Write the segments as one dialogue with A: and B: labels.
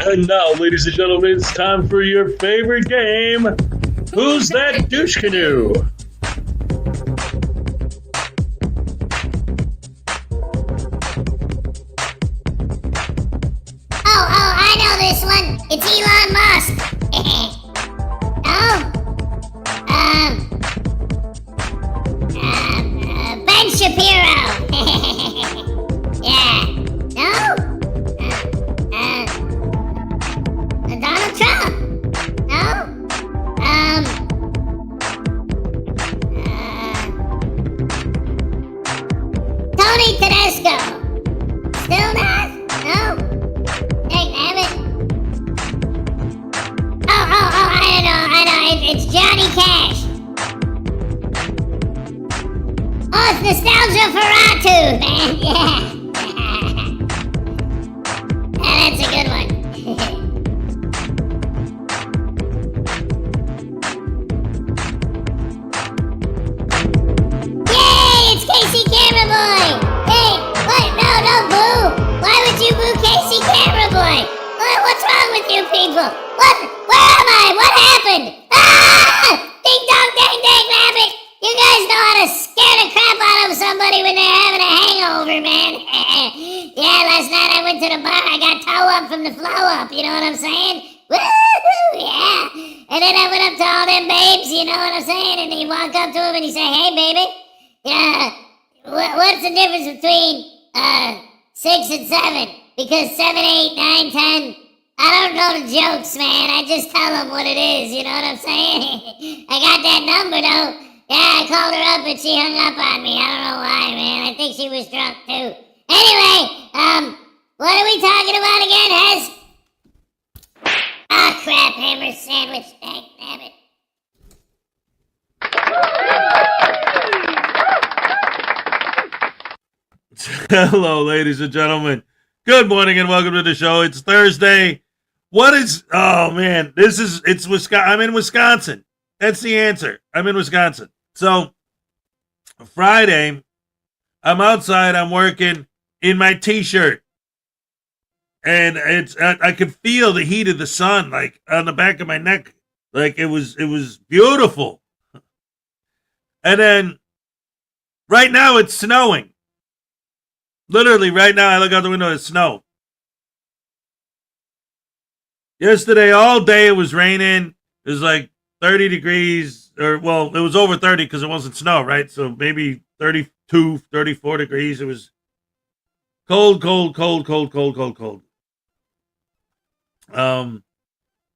A: And now, ladies and gentlemen, it's time for your favorite game, Who's That Douche Canoe?
B: Oh, I know this one. It's Elon Musk. Ben Shapiro. Yeah. No? Donald Trump. No? Tony Tedesco. Still not? No? Dang, damn it. I know. It's Johnny Cash. Oh, it's Nostalgia Ferratu, man. Yeah. That's a good one. Yay, it's Casey Camera Boy. Hey, what? No, boo. Why would you boo Casey Camera Boy? What's wrong with you people? What? Where am I? What happened? Ah! Ding dong, dang, dang, rabbit. You guys know how to scare the crap out of somebody when they're having a hangover, man. Yeah, last night I went to the bar. I got toe up from the flow up. You know what I'm saying? Woo-hoo, yeah. And then I went up to all them babes. You know what I'm saying? And you walk up to them and you say, "Hey, baby, what's the difference between 6 and 7? Because 7, 8, 9, 10. I don't know the jokes, man. I just tell them what it is. You know what I'm saying? I got that number though. Yeah, I called her up and she hung up on me. I don't know why, man. I think she was drunk too. Anyway, what are we talking about again, Hez? Ah, crap, hammer sandwich. Dang, damn it.
C: Hello, ladies and gentlemen. Good morning and welcome to the show. It's Thursday. Oh man, it's Wisconsin. I'm in Wisconsin. That's the answer. I'm in Wisconsin. So Friday, I'm outside, I'm working in my t-shirt. And I could feel the heat of the sun like on the back of my neck. Like it was beautiful. And then right now it's snowing. Literally right now I look out the window, it's snow. Yesterday all day it was raining. It was like 30 degrees, it was over 30 because it wasn't snow, right? So maybe 32, 34 degrees. It was cold.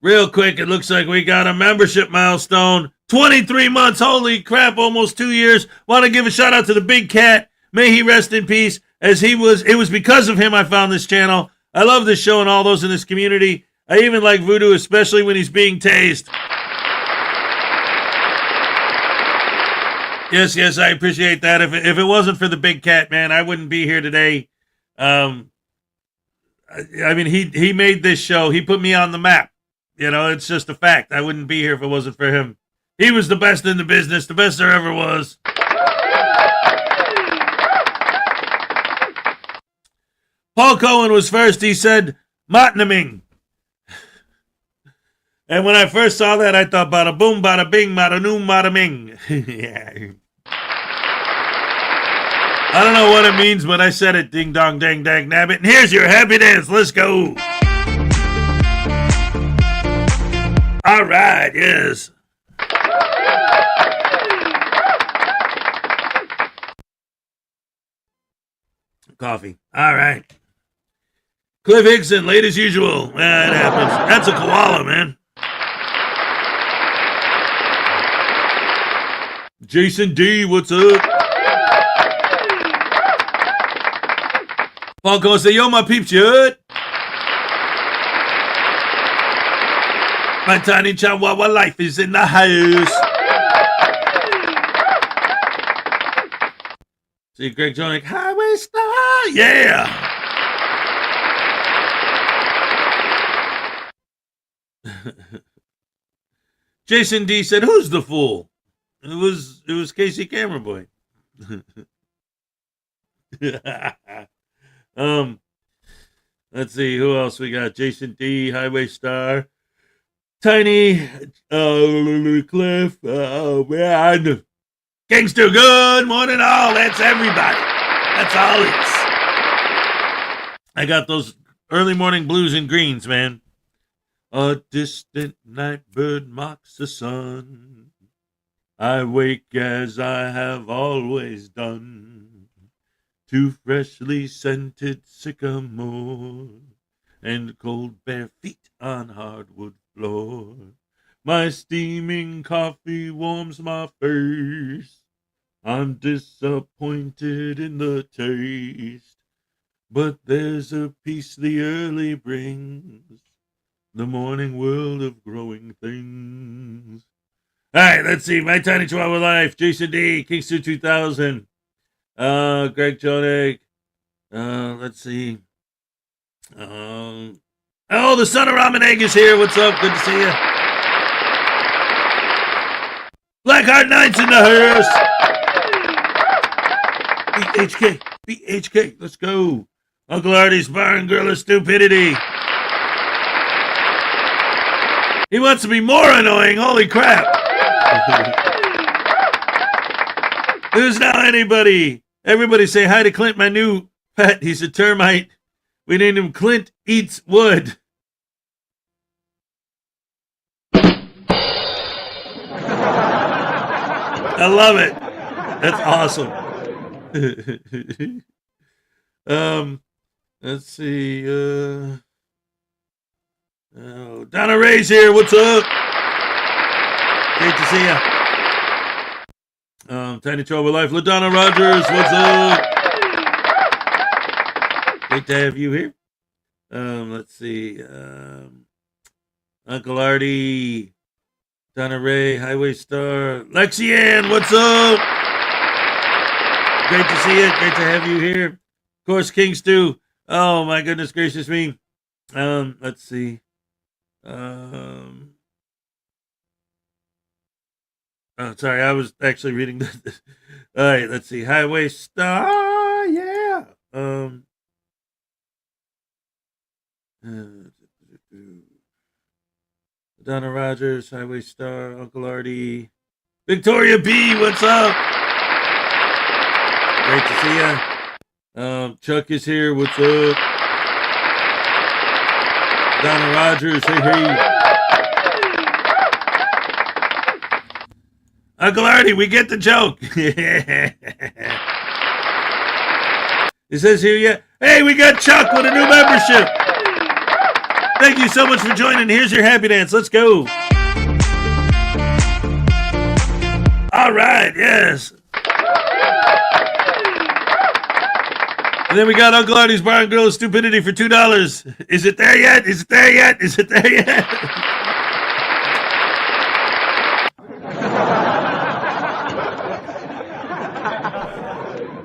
C: Real quick, it looks like we got a membership milestone. 23 months, holy crap, almost 2 years. Want to give a shout out to the big cat. May he rest in peace. It was because of him I found this channel. I love this show and all those in this community. I even like Voodoo, especially when he's being tased. Yes, I appreciate that. If it wasn't for the big cat, man, I wouldn't be here today. I mean, he made this show. He put me on the map. You know, it's just a fact. I wouldn't be here if it wasn't for him. He was the best in the business, the best there ever was. Paul Cohen was first. He said, Motnaming. And when I first saw that, I thought, bada boom, bada bing, bada noom, bada ming. Yeah. I don't know what it means, but I said it. Ding dong, dang, dang, nabbit. And here's your happy dance. Let's go. All right, yes. Coffee. All right. Cliff Hickson, late as usual. That happens. That's a koala, man. Jason D, what's up? Paul Cohen say, yo, my peeps, you heard? My tiny chihuahua life is in the house. See, Greg Jones, Highway Star, yeah. Jason D said, who's the fool? It was Casey Camera Boy. Let's see who else we got. Jason D, Highway Star, Tiny, Cliff, oh man. Gangster, good morning all. That's everybody. That's all it is. I got those early morning blues and greens, man. A distant night bird mocks the sun. I wake as I have always done, to freshly scented sycamore and cold bare feet on hardwood floor. My steaming coffee warms my face. I'm disappointed in the taste, but there's a peace the early brings, the morning world of growing things. All right, let's see. My Tiny Chihuahua Life, Jason D, Kingston 2000, Greg Jonek. Let's see. Oh, the son of Ramen Egg is here. What's up? Good to see you. Blackheart Knight's in the hearse. BHK, let's go. Uncle Artie's Bar and Grill of Stupidity. He wants to be more annoying. Holy crap. Who's now anybody? Everybody say hi to Clint, my new pet. He's a termite. We named him Clint Eats Wood. I love it. That's awesome. Let's see. Donna Ray's here. What's up? Great to see you. Tiny Chihuahua Life. LaDonna Rogers. What's up? Great to have you here. Let's see. Uncle Artie. Donna Ray, Highway Star, Lexi Ann, what's up? Great to see you. Great to have you here. Of course, King Stew. Oh my goodness gracious me. Let's see. Oh, sorry, I was actually reading this. All right, let's see. Highway Star, yeah. Donna Rogers, Highway Star, Uncle Artie, Victoria B, what's up? Great to see ya. Chuck is here, what's up? Donna Rogers, hey. Uncle Artie, we get the joke. It says here, yeah. Hey, we got Chuck with a new membership. Thank you so much for joining. Here's your happy dance. Let's go. All right, yes. And then we got Uncle Artie's Bar and Grill of Stupidity for $2. Is it there yet? Is it there yet? Is it there yet?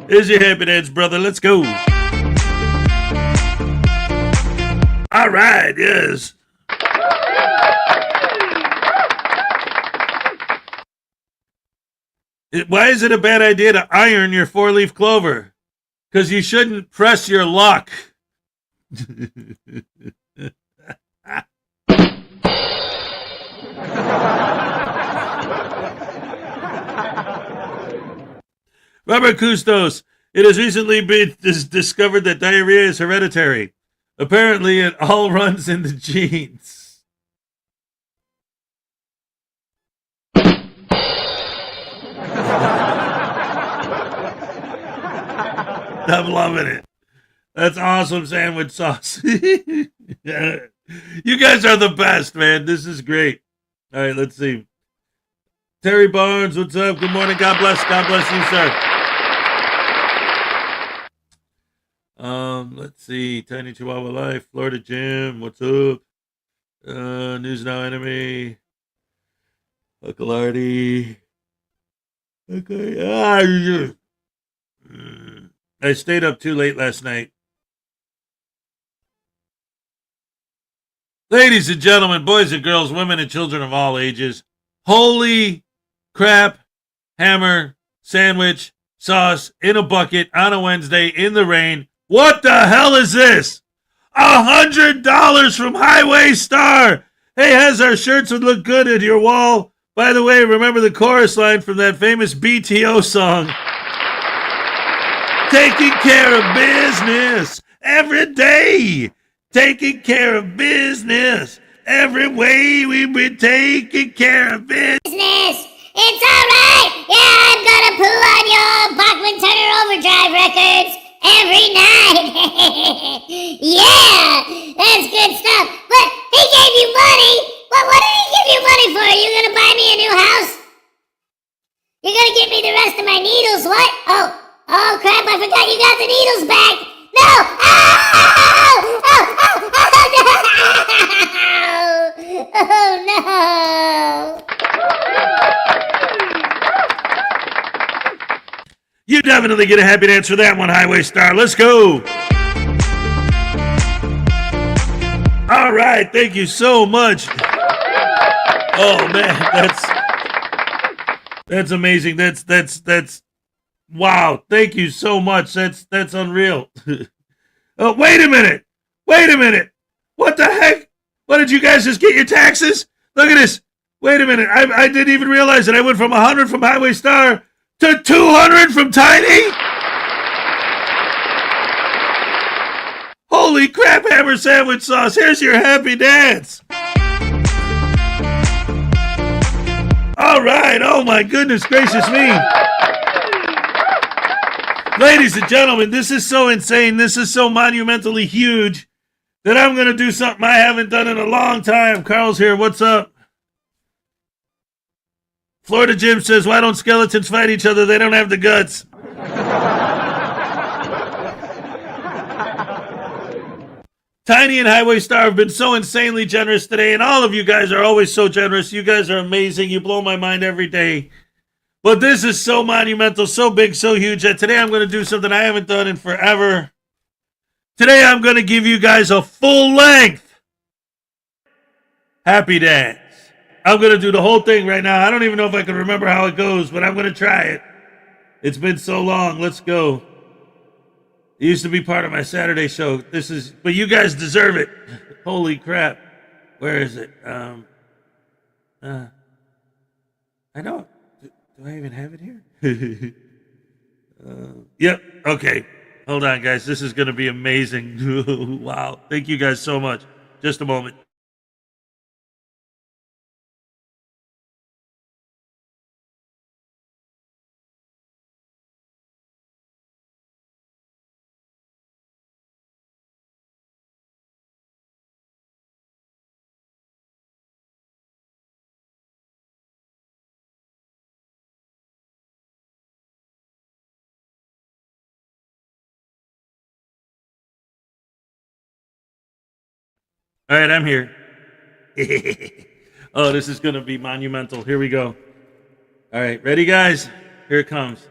C: Here's your happy dance, brother. Let's go. All right, yes. Why is it a bad idea to iron your 4-leaf clover? Because you shouldn't press your luck. Robert Custos, it has recently been discovered that diarrhea is hereditary. Apparently, it all runs in the genes. I'm loving it. That's awesome sandwich sauce. You guys are the best, man. This is great. All right, let's see. Terry Barnes, what's up? Good morning. God bless. God bless you, sir. Let's see. Tiny Chihuahua Life, Florida Jim, what's up? News Now Enemy, Uncle Artie. Okay. I stayed up too late last night. Ladies and gentlemen, boys and girls, women and children of all ages, holy crap, hammer, sandwich, sauce in a bucket on a Wednesday in the rain. What the hell is this? $100 from Highway Star. Hey, Hez, our shirts would look good at your wall. By the way, remember the chorus line from that famous BTO song. Taking care of business every day. Taking care of business every way. We've been taking care of business.
B: It's alright! Yeah, I'm gonna poo on your Bachman Turner Overdrive records every night! Yeah! That's good stuff! But he gave you money! What did he give you money for? You gonna buy me a new house? You're gonna give me the rest of my needles, what? Oh crap, I forgot you got the needles back! No! Oh no!
C: You definitely get a happy dance for that one, Highway Star. Let's go. All right, thank you so much. Oh man, that's amazing. That's wow. Thank you so much. That's unreal. Oh, wait a minute. What the heck? What, did you guys just get your taxes? Look at this. Wait a minute. I didn't even realize that I went from 100 from Highway Star to 200 from Tiny? Holy crap, Hammer Sandwich Sauce. Here's your happy dance. All right. Oh, my goodness gracious me. Ladies and gentlemen, this is so insane. This is so monumentally huge that I'm going to do something I haven't done in a long time. Carl's here. What's up? Florida Jim says, why don't skeletons fight each other? They don't have the guts. Tiny and Highway Star have been so insanely generous today, and all of you guys are always so generous. You guys are amazing. You blow my mind every day. But this is so monumental, so big, so huge that today I'm going to do something I haven't done in forever. Today I'm going to give you guys a full-length happy dance. I'm going to do the whole thing right now. I don't even know if I can remember how it goes, but I'm going to try it. It's been so long. Let's go. It used to be part of my Saturday show. But you guys deserve it. Holy crap. Where is it? I don't. Do I even have it here? Yep. Okay. Hold on, guys. This is going to be amazing. Wow. Thank you guys so much. Just a moment. All right, I'm here. Oh, this is going to be monumental. Here we go. All right, ready, guys? Here it comes.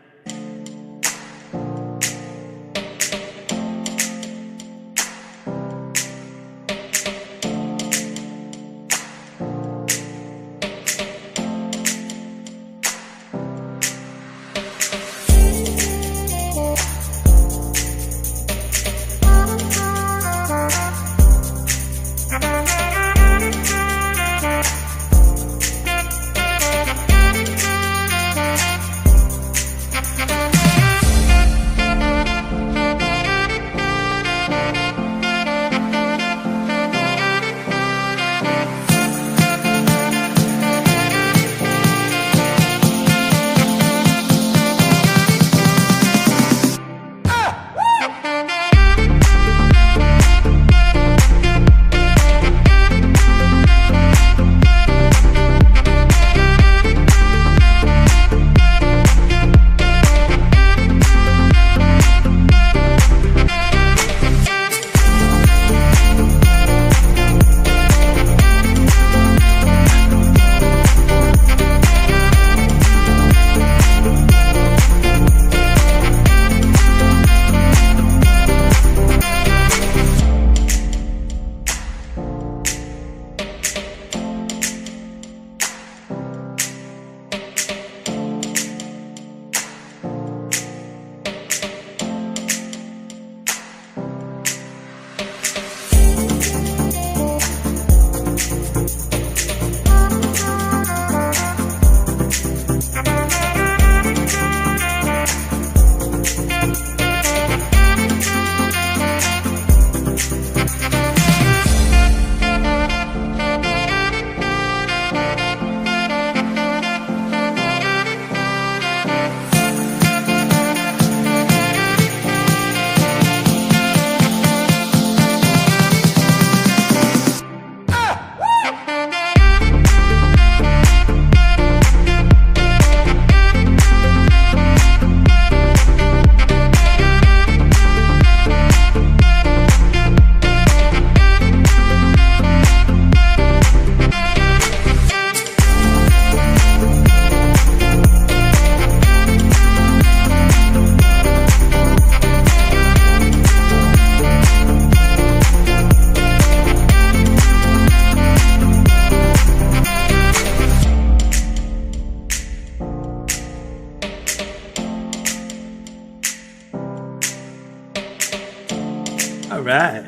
C: right.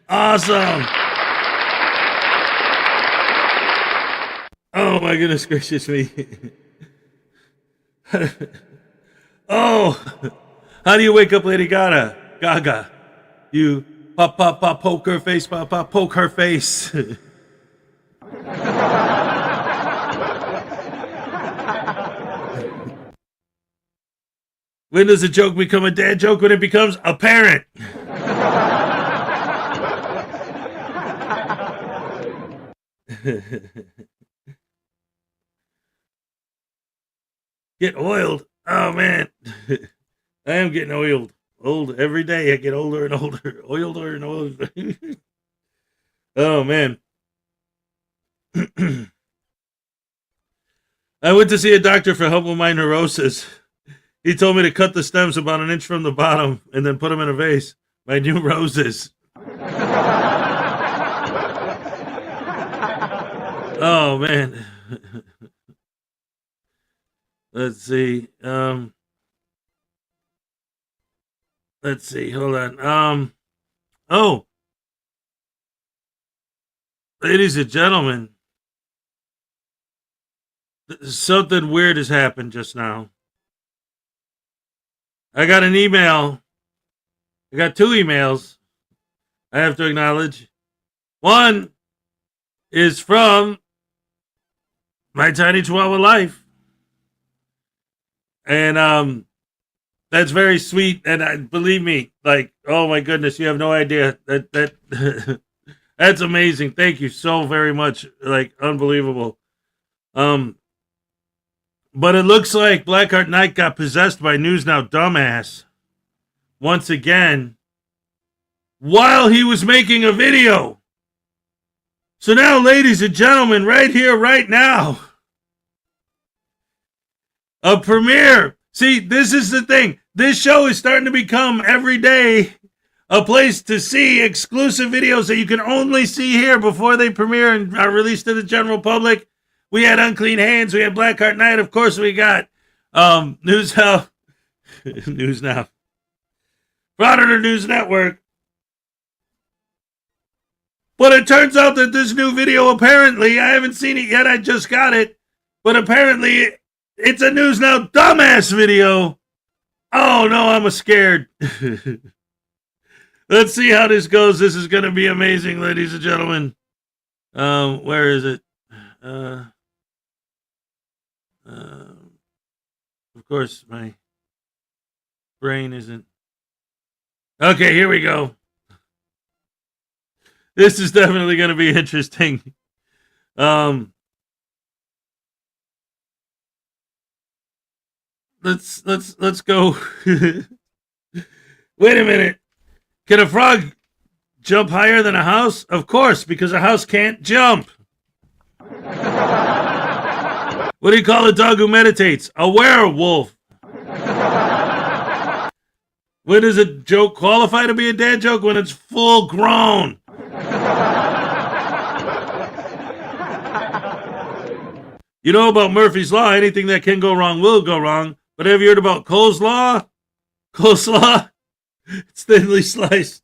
C: Awesome. Oh my goodness gracious me. Oh, how do you wake up Lady Gaga? You pop poke her face, pop poke her face. When does a joke become a dad joke? When it becomes apparent. Get oiled. Oh man. I am getting oiled. Old every day. I get older and older. Older and older. Oh man. I went to see a doctor for help with my neurosis. He told me to cut the stems about an inch from the bottom and then put them in a vase. My new roses. Oh man. Let's see. Let's see. Hold on. Oh. Ladies and gentlemen. Something weird has happened just now. I got an email. I got 2 emails I have to acknowledge. One is from my tiny Chihuahua life. And that's very sweet. And believe me, like, oh my goodness, you have no idea. That that's amazing. Thank you so very much. Like, unbelievable. But it looks like Blackheart Knight got possessed by News Now dumbass once again while he was making a video. So now, ladies and gentlemen, right here, right now, a premiere. See, this is the thing. This show is starting to become every day a place to see exclusive videos that you can only see here before they premiere and are released to the general public. We had Unclean Hands. We had Blackheart Knight. Of course, we got News Now. News Now. Frauditor News Network. But it turns out that this new video, apparently, I haven't seen it yet. I just got it. But apparently, it's a News Now dumbass video. Oh, no, I'm scared. Let's see how this goes. This is going to be amazing, ladies and gentlemen. Where is it? Of course, my brain isn't. Okay, here we go. This is definitely going to be interesting. Let's go. Wait a minute. Can a frog jump higher than a house? Of course, because a house can't jump. What do you call a dog who meditates? A werewolf. When does a joke qualify to be a dad joke? When it's full grown. You know about Murphy's Law. Anything that can go wrong will go wrong. But have you heard about coleslaw? Coleslaw? It's thinly sliced.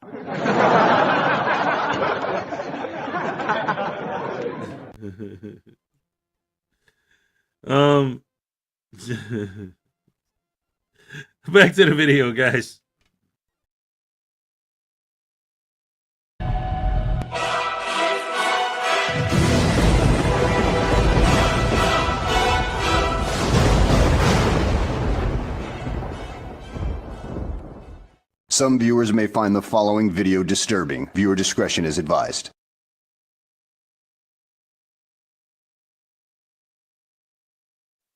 C: Back to the video, guys.
D: Some viewers may find the following video disturbing. Viewer discretion is advised.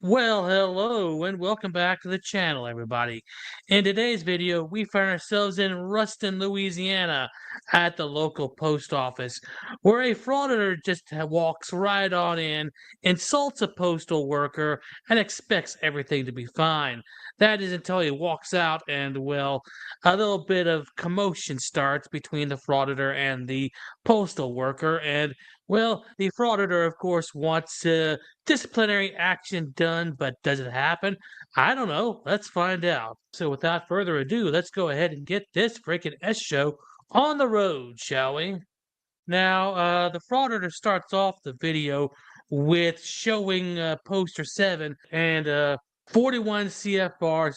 E: Well, hello and welcome back to the channel, everybody. In today's video, we find ourselves in Ruston, Louisiana at the local post office where a frauditor just walks right on in, insults a postal worker, and expects everything to be fine. That is until he walks out and, well, a little bit of commotion starts between the frauditor and the postal worker, and Well, the frauditor, of course, wants disciplinary action done, but does it happen? I don't know. Let's find out. So, without further ado, let's go ahead and get this freaking S show on the road, shall we? Now, the frauditor starts off the video with showing poster 7 and 41 CFR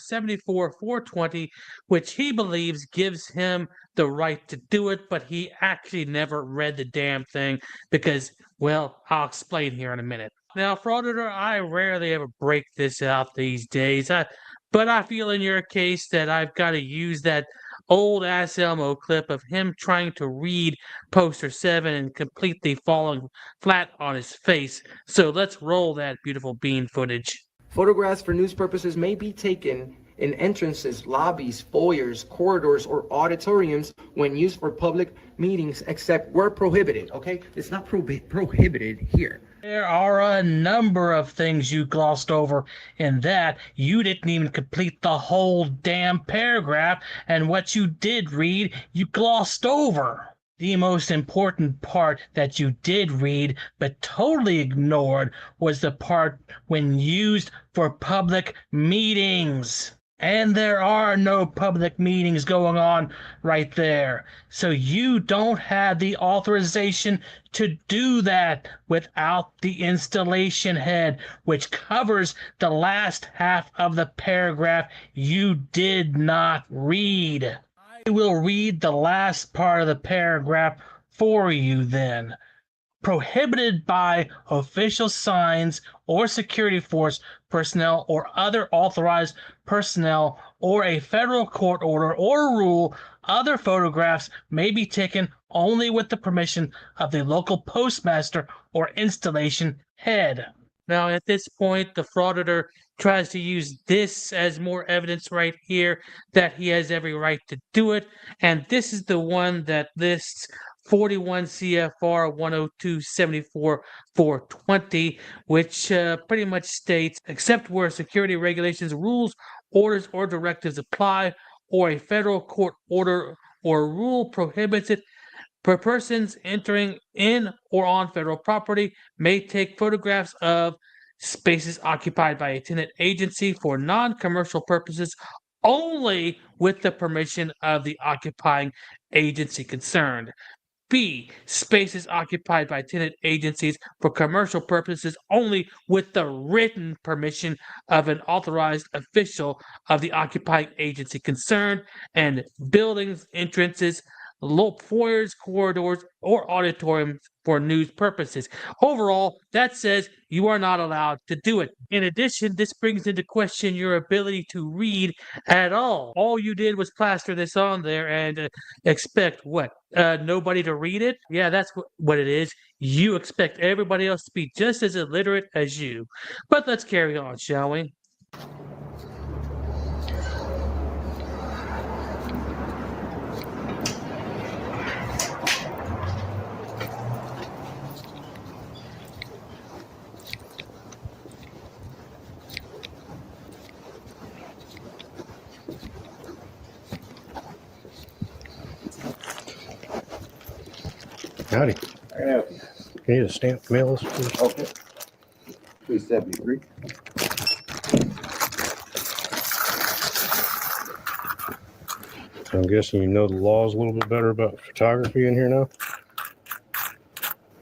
E: 74-420, which he believes gives him the right to do it, but he actually never read the damn thing because, well, I'll explain here in a minute. Now, frauditor, I rarely ever break this out these days, but I feel in your case that I've got to use that old ass Elmo clip of him trying to read poster 7 and completely falling flat on his face. So let's roll that beautiful bean footage.
F: Photographs for news purposes may be taken in entrances, lobbies, foyers, corridors, or auditoriums when used for public meetings, except where prohibited, okay? It's not prohibited here.
E: There are a number of things you glossed over in that. You didn't even complete the whole damn paragraph, and what you did read, you glossed over. The most important part that you did read but totally ignored was the part when used for public meetings. And there are no public meetings going on right there. So you don't have the authorization to do that without the installation head, which covers the last half of the paragraph you did not read. I will read the last part of the paragraph for you then. Prohibited by official signs or security force personnel or other authorized personnel or a federal court order or rule, other photographs may be taken only with the permission of the local postmaster or installation head. Now, at this point, the frauditor tries to use this as more evidence right here that he has every right to do it, and this is the one that lists 41 CFR 102-74-420, which pretty much states, except where security regulations, rules, orders, or directives apply, or a federal court order or rule prohibits it, per persons entering in or on federal property may take photographs of spaces occupied by a tenant agency for non-commercial purposes only with the permission of the occupying agency concerned. B. Spaces occupied by tenant agencies for commercial purposes only with the written permission of an authorized official of the occupying agency concerned, and buildings, entrances, foyers, corridors, or auditoriums for news purposes. Overall, that says you are not allowed to do it. In addition, this brings into question your ability to read at all. All you did was plaster this on there and expect what? Nobody to read it? Yeah, that's what it is. You expect everybody else to be just as illiterate as you. But let's carry on, shall we?
G: Howdy.
H: Yeah,
G: Can you just stamp mail this, please?
H: okay. 373.
G: I'm guessing you know the laws a little bit better about photography in here now?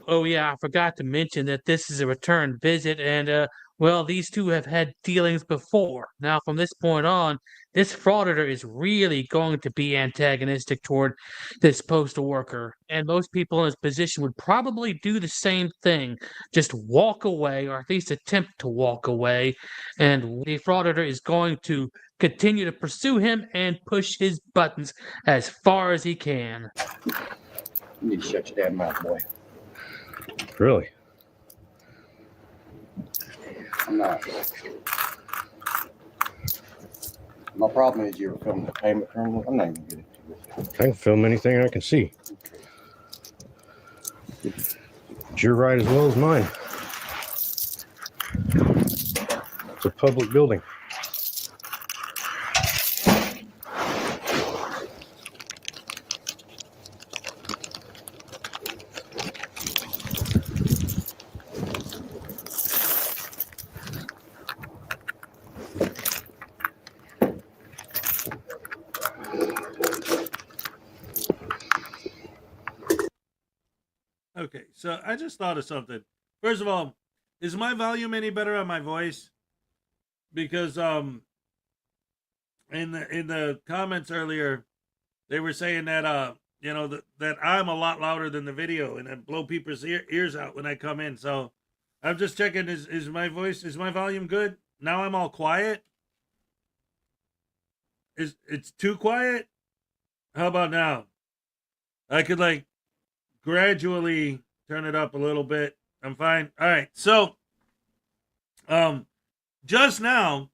E: Oh yeah, I forgot to mention that this is a return visit, and well, these two have had dealings before. Now, from this point on, this frauditor is really going to be antagonistic toward this postal worker, and most people in his position would probably do the same thing, just walk away, or at least attempt to walk away, and the frauditor is going to continue to pursue him and push his buttons as far as he can.
H: You need to shut your damn mouth, boy.
G: Really?
H: I'm not. My problem is you're filming the payment terminal. I'm not even getting to it.
G: I can film anything I can see. It's your right as well as mine. It's a public building.
C: Okay, so I just thought of something. First of all, is my volume any better on my voice? Because in the comments earlier, they were saying that that I'm a lot louder than the video, and I blow people's ears out when I come in. So I'm just checking: is my volume good? Now I'm all quiet. It's too quiet? How about now? I could like gradually turn it up a little bit. I'm fine. All right. So just now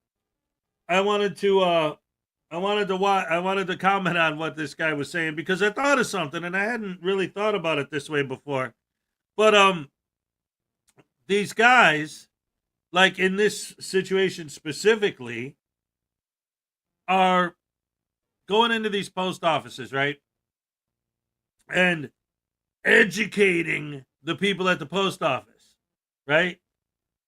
C: I wanted to comment on what this guy was saying because I thought of something and I hadn't really thought about it this way before. But these guys, like in this situation specifically, are going into these post offices, right? And educating the people at the post office, right?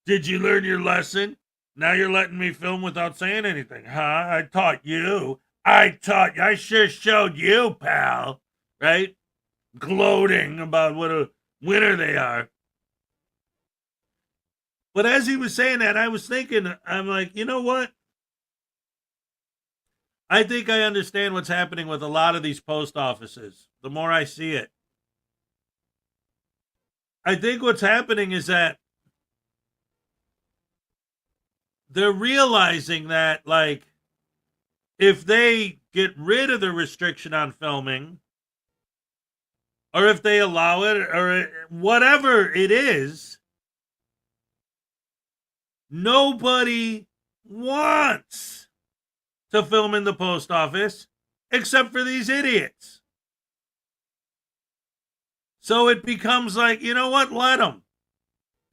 C: Did you learn your lesson? Now you're letting me film without saying anything, huh? I taught you. I sure showed you, pal, right? Gloating about what a winner they are. But as he was saying that, I was thinking, I'm like, you know what? I think I understand what's happening with a lot of these post offices. The more I see it, I think what's happening is that they're realizing that, like, if they get rid of the restriction on filming, or if they allow it, or whatever it is, nobody wants to film in the post office except for these idiots. So it becomes like, you know what? Let them.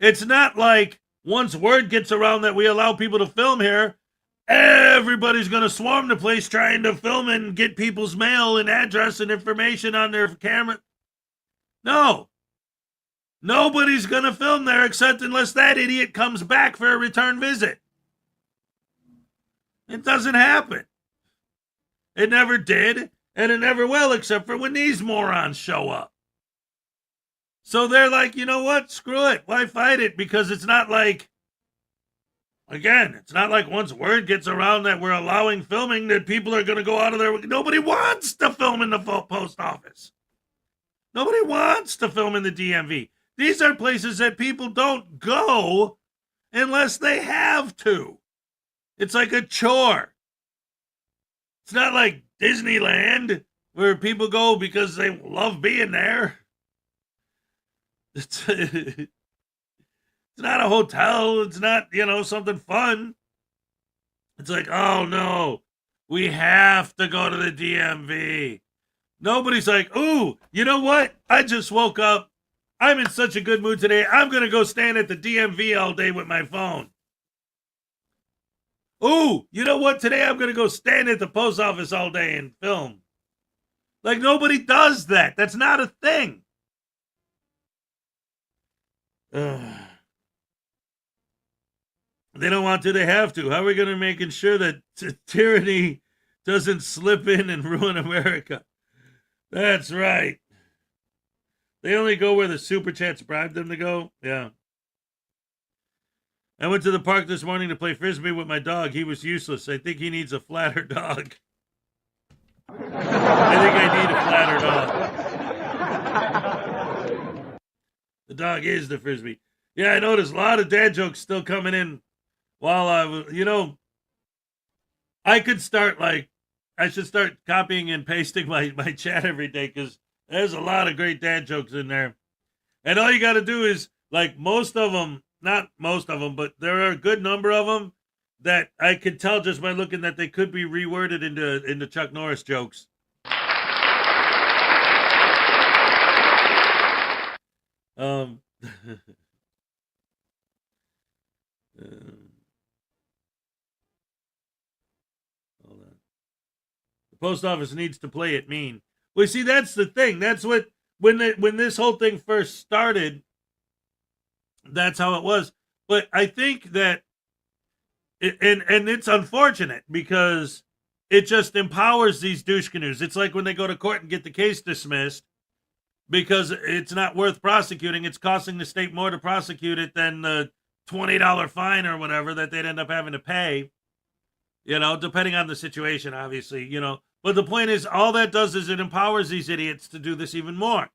C: It's not like once word gets around that we allow people to film here, everybody's going to swarm the place trying to film and get people's mail and address and information on their camera. No. Nobody's going to film there except unless that idiot comes back for a return visit. It doesn't happen. It never did, and it never will, except for when these morons show up. So they're like, you know what? Screw it. Why fight it? Because it's not like, again, it's not like once word gets around that we're allowing filming that people are going to go out of their... Nobody wants to film in the post office. Nobody wants to film in the DMV. These are places that people don't go unless they have to. It's like a chore. It's not like Disneyland where people go because they love being there. It's not a hotel. It's not, something fun. It's like, oh no, we have to go to the DMV. Nobody's like, ooh, you know what? I just woke up. I'm in such a good mood today. I'm going to go stand at the DMV all day with my phone. Ooh, you know what? Today I'm going to go stand at the post office all day and film. Like, nobody does that. That's not a thing. They don't want to, they have to. How are we going to make sure that tyranny doesn't slip in and ruin America? That's right. They only go where the super chats bribe them to go? Yeah. I went to the park this morning to play Frisbee with my dog. He was useless. I think he needs a flatter dog. I think I need a flatter dog. The dog is the Frisbee. Yeah, I noticed a lot of dad jokes still coming in while I was, I could start I should start copying and pasting my chat every day because there's a lot of great dad jokes in there. And all you got to do is, most of them, not most of them, but there are a good number of them that I could tell just by looking that they could be reworded into Chuck Norris jokes. Hold on. The post office needs to play it mean. Well, see, that's the thing. That's what when this whole thing first started. That's how it was. But I think that, and it's unfortunate because it just empowers these douche canoes. It's like when they go to court and get the case dismissed, because it's not worth prosecuting. It's costing the state more to prosecute it than the $20 fine or whatever that they'd end up having to pay, depending on the situation, obviously, But the point is, all that does is it empowers these idiots to do this even more.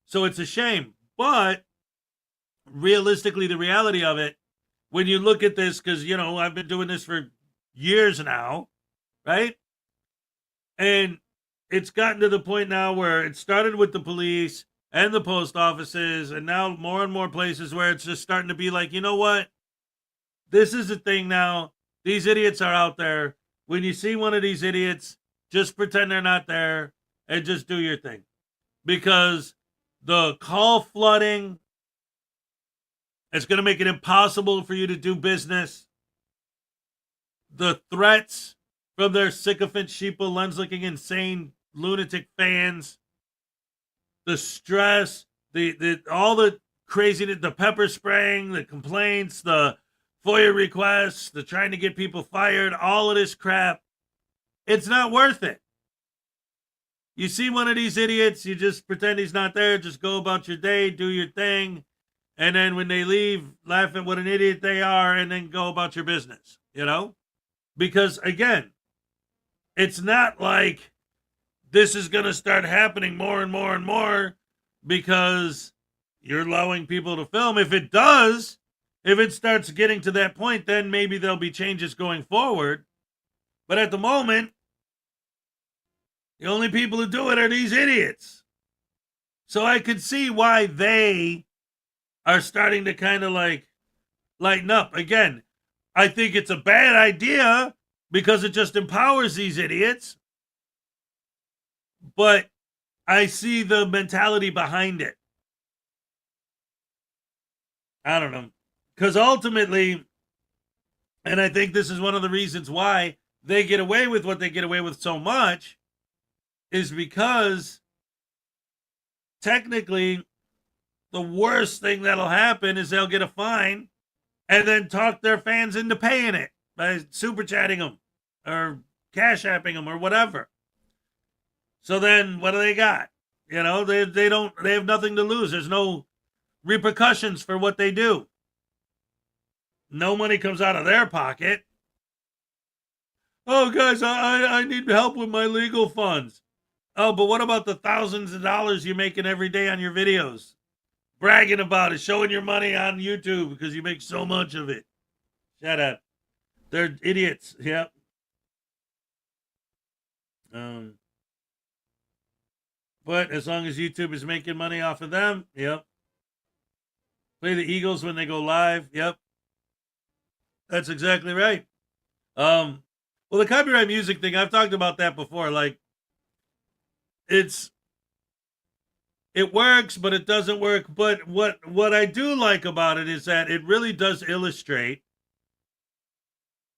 C: So it's a shame. But realistically, the reality of it, when you look at this, because, I've been doing this for years now, right? And it's gotten to the point now where it started with the police and the post offices, and now more and more places where it's just starting to be like, you know what? This is the thing now. These idiots are out there. When you see one of these idiots, just pretend they're not there and just do your thing. Because the call flooding, it's going to make it impossible for you to do business. The threats from their sycophant, sheeple, lens-licking, insane, lunatic fans. The stress, all the craziness, the pepper spraying, the complaints, the FOIA requests, the trying to get people fired, all of this crap. It's not worth it. You see one of these idiots, you just pretend he's not there, just go about your day, do your thing, and then when they leave, laugh at what an idiot they are, and then go about your business, Because, again, it's not like this is going to start happening more and more and more because you're allowing people to film. If it does, if it starts getting to that point, then maybe there'll be changes going forward. But at the moment, the only people who do it are these idiots. So I could see why they are starting to kind of like lighten up. Again, I think it's a bad idea because it just empowers these idiots. But I see the mentality behind it. I don't know. Because ultimately, and I think this is one of the reasons why they get away with what they get away with so much, is because technically the worst thing that'll happen is they'll get a fine and then talk their fans into paying it by super chatting them or cash apping them or whatever. So then what do they got? They have nothing to lose. There's no repercussions for what they do. No money comes out of their pocket. Oh, guys, I need help with my legal funds. Oh, but what about the thousands of dollars you're making every day on your videos? Bragging about it, showing your money on YouTube because you make so much of it. Shut up. They're idiots. Yep. But as long as YouTube is making money off of them, yep. Play the Eagles when they go live, yep. That's exactly right. Well, the copyright music thing, I've talked about that before. Like, it works, but it doesn't work. But what I do like about it is that it really does illustrate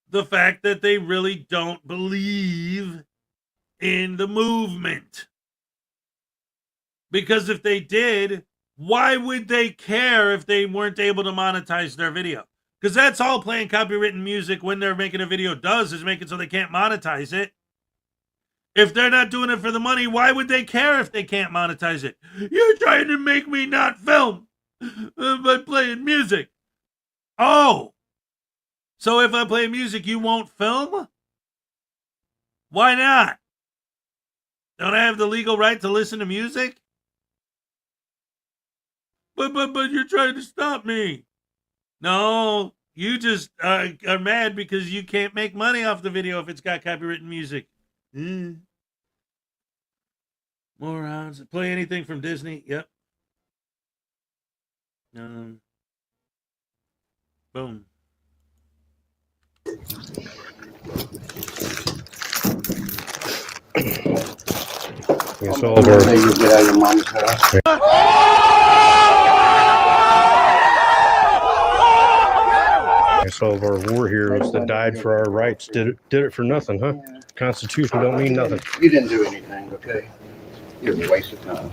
C: the fact that they really don't believe in the movement. Because if they did, why would they care if they weren't able to monetize their video? Because that's all playing copywritten music when they're making a video does, is make it so they can't monetize it. If they're not doing it for the money, why would they care if they can't monetize it? You're trying to make me not film by playing music. Oh, so if I play music, you won't film? Why not? Don't I have the legal right to listen to music? But you're trying to stop me. No, you just are mad because you can't make money off the video if it's got copywritten music. Morons. Play anything from Disney. Yep. Boom.
G: It's all over.
H: You get out of your mom's house.
G: It's all of our war heroes that died for our rights. Did it for nothing, huh? Constitution don't mean nothing.
H: You didn't do anything, okay? You're a waste of time.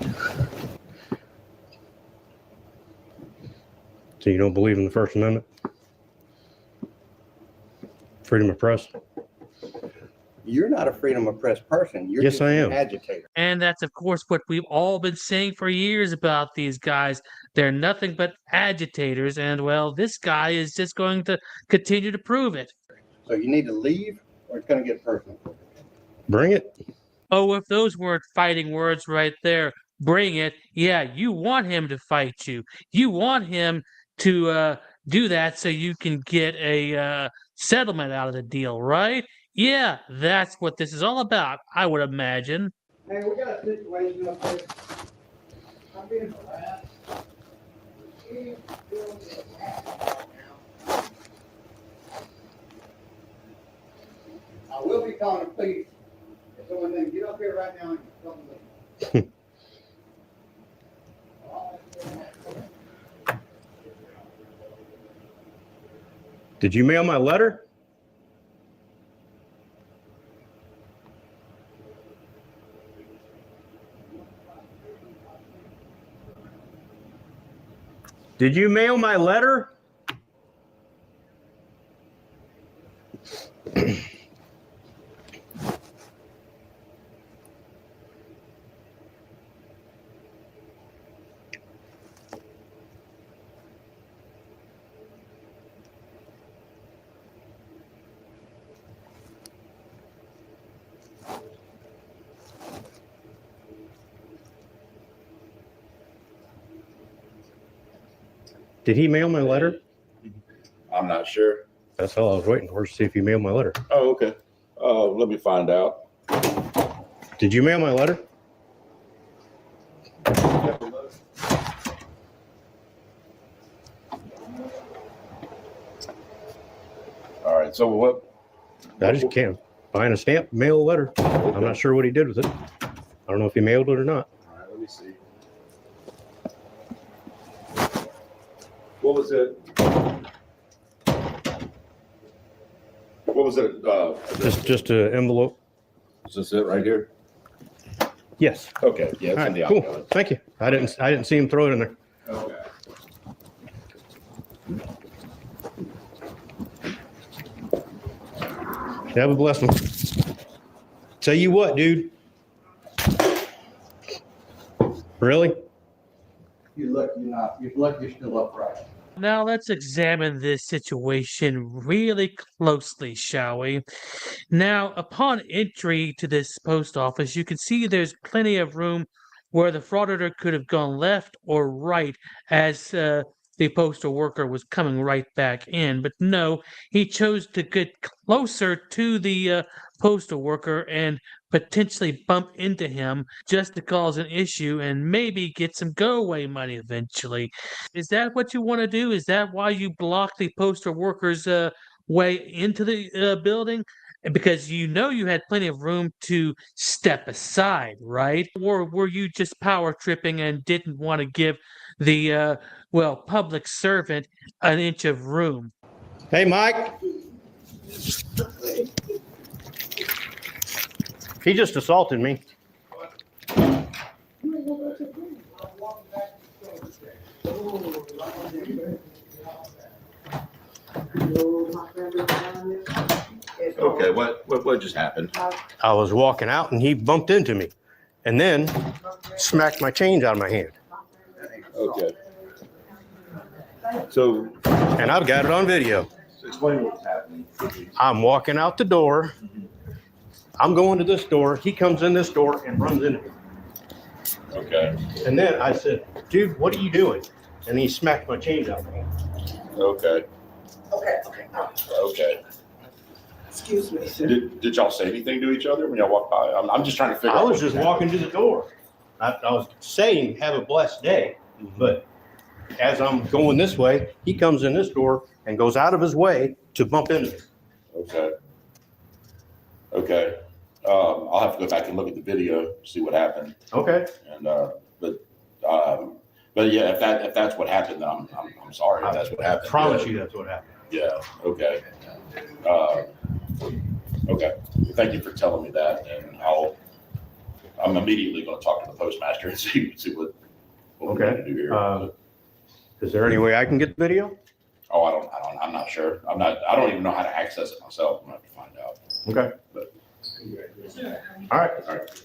G: So you don't believe in the First Amendment? Freedom of press?
H: You're not a freedom of press person. You're
G: Yes,
H: just
G: I
H: an
G: am.
H: agitator.
E: And that's, of course, what we've all been saying for years about these guys. They're nothing but agitators. And, well, this guy is just going to continue to prove it.
H: So you need to leave or it's going to get personal.
G: Bring it.
E: Oh, if those weren't fighting words right there, bring it. Yeah, you want him to fight you. You want him to do that so you can get a settlement out of the deal, right? Yeah, that's what this is all about, I would imagine.
H: Hey, we got a situation up there. I'm being harassed. I will be calling the police. If someone then get up here right now and tell me.
G: Did you mail my letter? Did you mail my letter? Did he mail my letter?
I: I'm not sure.
G: That's all I was waiting for, to see if he mailed my letter.
I: Oh, okay. Let me find out.
G: Did you mail my letter?
I: All right. So what?
G: I just can't find a stamp, mail a letter. I'm not sure what he did with it. I don't know if he mailed it or not.
I: All right. Let me see. What was it? What was it?
G: Just an envelope.
I: Is this it right here?
G: Yes.
I: Okay. Yeah. It's
G: All
I: in the
G: right, cool.
I: outline.
G: Thank you. I didn't see him throw it in there.
I: Okay.
G: Have a blessed one. Tell you what, dude. Really?
H: You look you're still upright.
E: Now let's examine this situation really closely, shall we? Now, upon entry to this post office, you can see there's plenty of room where the frauditor could have gone left or right as the postal worker was coming right back in. But no, he chose to get closer to the postal worker and potentially bump into him just to cause an issue and maybe get some go-away money eventually. Is that what you want to do? Is that why you blocked the postal worker's way into the building? Because you know you had plenty of room to step aside, right? Or were you just power tripping and didn't want to give the public servant an inch of room?
G: Hey, Mike. He just assaulted me.
I: Okay. What just happened?
G: I was walking out and he bumped into me and then smacked my change out of my hand.
I: Okay. So
G: And I've got it on video.
I: explain what's happening.
G: I'm walking out the door. I'm going to this door. He comes in this door and runs into me.
I: Okay.
G: And then I said, dude, what are you doing? And he smacked my change out of my hand.
I: Okay. Okay.
J: Excuse me, sir.
I: Did y'all say anything to each other when y'all walked by? I'm just trying to figure out.
G: I was
I: what
G: just
I: happened.
G: walking to the door. I was saying, have a blessed day. But as I'm going this way, he comes in this door and goes out of his way to bump into me.
I: Okay. Okay. I'll have to go back and look at the video, see what happened.
G: Okay.
I: And but yeah, if that's what happened, then I'm sorry if that's what happened.
G: I promise
I: Yeah.
G: you that's what happened.
I: Yeah. Okay. Okay. Thank you for telling me that, and I'm immediately going to talk to the postmaster and see what we need to do here.
G: Is there any way I can get the video?
I: I'm not sure. I don't even know how to access it myself. I'm going to have to find out.
G: Okay.
I: But
G: All right.
I: All right.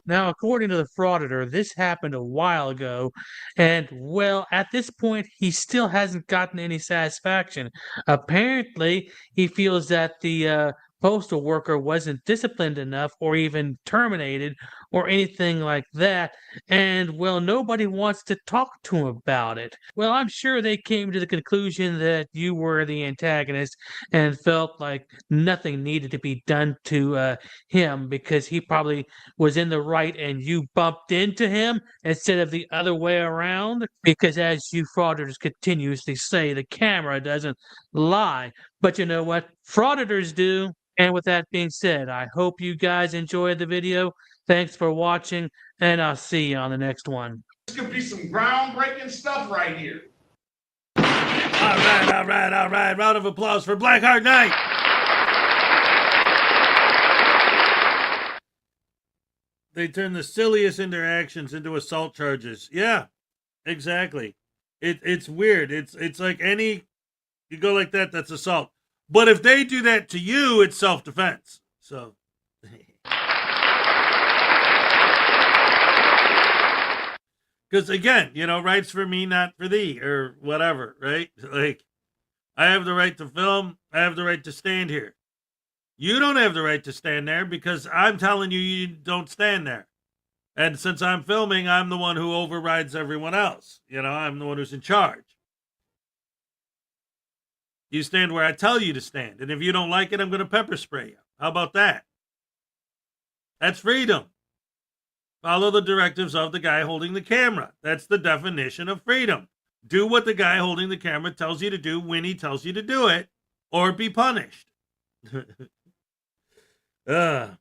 E: Now, according to the Frauditor, this happened a while ago, and well, at this point, he still hasn't gotten any satisfaction. Apparently, he feels that the postal worker wasn't disciplined enough, or even terminated, or anything like that, and well, nobody wants to talk to him about it. Well, I'm sure they came to the conclusion that you were the antagonist and felt like nothing needed to be done to him because he probably was in the right and you bumped into him instead of the other way around? Because as you frauditors continuously say, the camera doesn't lie. But you know what? Frauditors do. And with that being said, I hope you guys enjoyed the video. Thanks for watching, and I'll see you on the next one.
K: This could be some groundbreaking stuff right here.
C: All right, all right, all right. Round of applause for Blackheart Knight. They turn the silliest interactions into assault charges. Yeah, exactly. It's weird. It's like any, you go like that, that's assault. But if they do that to you, it's self-defense. So. Because again, you know, rights for me, not for thee, or whatever, right? Like, I have the right to film. I have the right to stand here. You don't have the right to stand there because I'm telling you, you don't stand there. And since I'm filming, I'm the one who overrides everyone else. You know, I'm the one who's in charge. You stand where I tell you to stand. And if you don't like it, I'm going to pepper spray you. How about that? That's freedom. Follow the directives of the guy holding the camera. That's the definition of freedom. Do what the guy holding the camera tells you to do when he tells you to do it, or be punished. And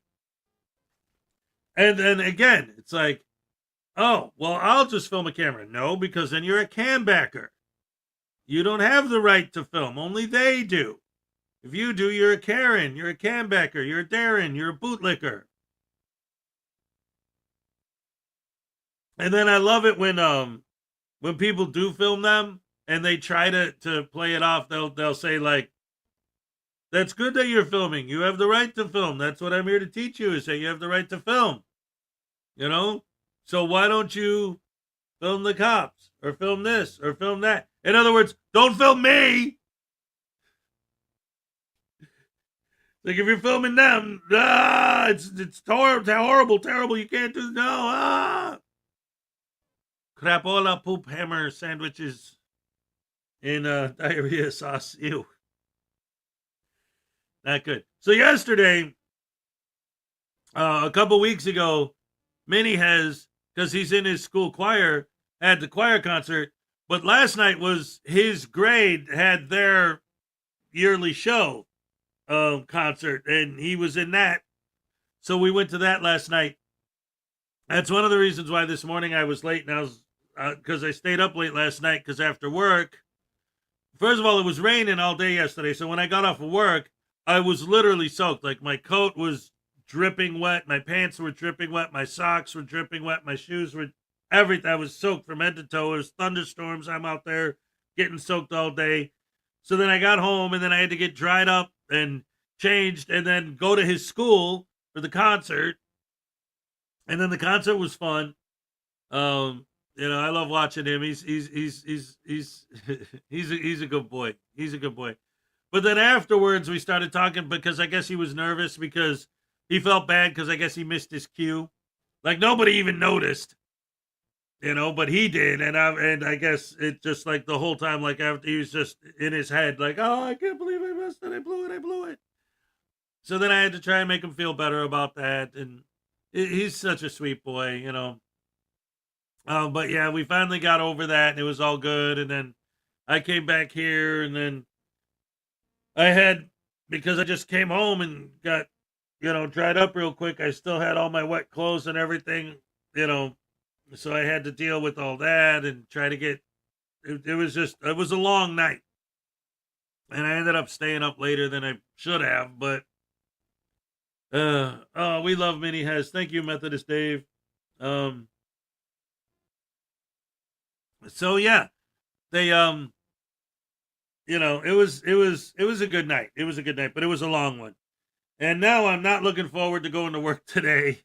C: then again, it's like, oh, well, I'll just film a camera. No, because then you're a cam backer. You don't have the right to film. Only they do. If you do, you're a Karen. You're a cam backer. You're a Darren. You're a bootlicker. And then I love it when people do film them and they try to play it off. They'll say like, that's good that you're filming. You have the right to film. That's what I'm here to teach you, is that you have the right to film. You know? So why don't you film the cops or film this or film that? In other words, don't film me. Like if you're filming them, it's horrible, terrible. You can't do no. Crapola poop hammer sandwiches in diarrhea sauce. Ew. Not good. So yesterday, a couple weeks ago, Minnie has, because he's in his school choir, had the choir concert. But last night was his grade had their yearly show concert, and he was in that. So we went to that last night. That's one of the reasons why this morning I was late, and I was because I stayed up late last night because after work, first of all, it was raining all day yesterday. So when I got off of work, I was literally soaked. Like my coat was dripping wet. My pants were dripping wet. My socks were dripping wet. My shoes were everything. I was soaked from head to toe. It was thunderstorms. I'm out there getting soaked all day. So then I got home and then I had to get dried up and changed and then go to his school for the concert. And then the concert was fun. You know, I love watching him. He's a good boy. He's a good boy. But then afterwards, we started talking because I guess he was nervous because he felt bad because I guess he missed his cue. Like nobody even noticed, you know, but he did. And I guess it just like the whole time, like after he was just in his head, like, oh, I can't believe I missed it. I blew it. So then I had to try and make him feel better about that. And he's such a sweet boy, you know. But yeah, we finally got over that and it was all good. And then I came back here and then I had, because I just came home and got, you know, dried up real quick. I still had all my wet clothes and everything, you know, so I had to deal with all that and try to get, it was a long night. And I ended up staying up later than I should have, but, oh, we love Mini Hez. Thank you, Methodist Dave. So yeah, they, you know, it was a good night. It was a good night, but it was a long one. And now I'm not looking forward to going to work today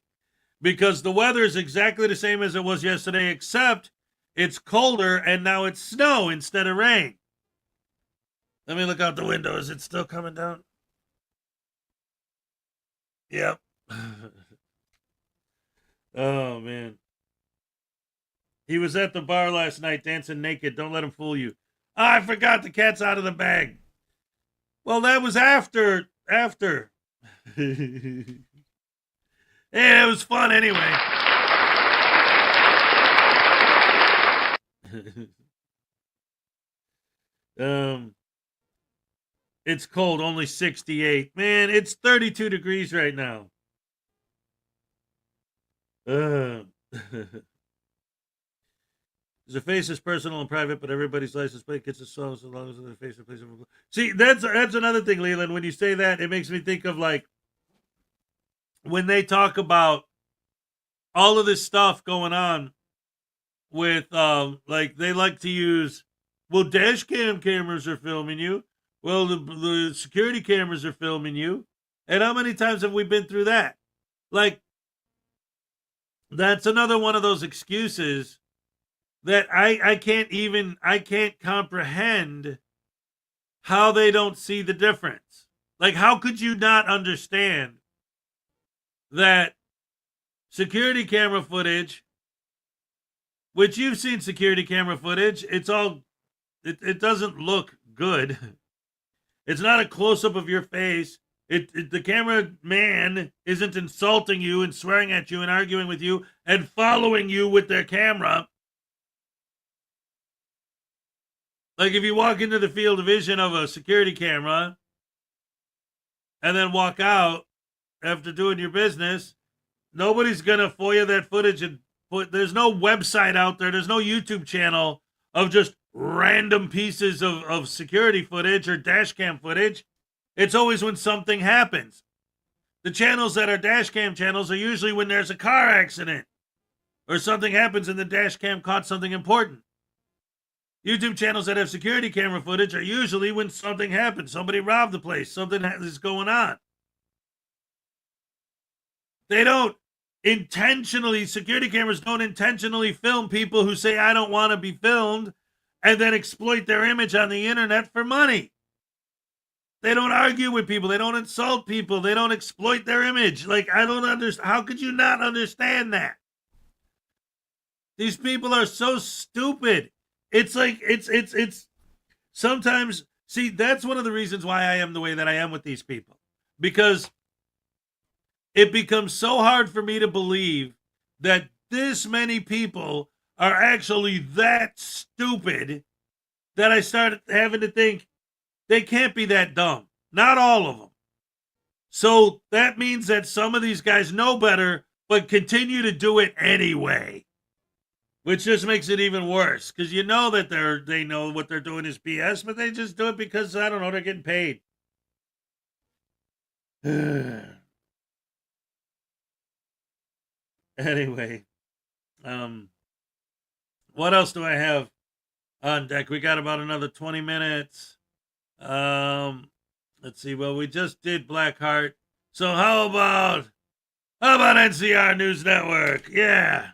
C: because the weather is exactly the same as it was yesterday, except it's colder and now it's snow instead of rain. Let me look out the window. Is it still coming down? Yep. Oh, man. He was at the bar last night dancing naked. Don't let him fool you. Oh, I forgot the cat's out of the bag. Well, that was after. Yeah, it was fun anyway. It's cold, only 68. Man, it's 32 degrees right now. The face is personal and private, but everybody's license plate gets a song as long as the face is place. See, that's another thing, Leland. When you say that, it makes me think of like when they talk about all of this stuff going on with like they like to use, well, dash cam cameras are filming you. Well, the security cameras are filming you. And how many times have we been through that? Like, that's another one of those excuses that I can't comprehend how they don't see the difference. Like, how could you not understand that security camera footage, which you've seen security camera footage, it doesn't look good. It's not a close-up of your face. The cameraman isn't insulting you and swearing at you and arguing with you and following you with their camera. Like if you walk into the field of vision of a security camera and then walk out after doing your business, nobody's going to FOIA that footage and there's no website out there. There's no YouTube channel of just random pieces of security footage or dash cam footage. It's always when something happens. The channels that are dash cam channels are usually when there's a car accident or something happens and the dash cam caught something important. YouTube channels that have security camera footage are usually when something happens. Somebody robbed the place. Something is going on. They don't intentionally, security cameras don't intentionally film people who say, I don't want to be filmed, and then exploit their image on the internet for money. They don't argue with people. They don't insult people. They don't exploit their image. Like, I don't understand. How could you not understand that? These people are so stupid. It's like, it's sometimes, see, that's one of the reasons why I am the way that I am with these people. Because it becomes so hard for me to believe that this many people are actually that stupid that I started having to think they can't be that dumb. Not all of them. So that means that some of these guys know better, but continue to do it anyway. Which just makes it even worse. Because you know that they know what they're doing is BS, but they just do it because, I don't know, they're getting paid. Anyway. What else do I have on deck? We got about another 20 minutes. Let's see. Well, we just did Blackheart. So how about NCR News Network? Yeah.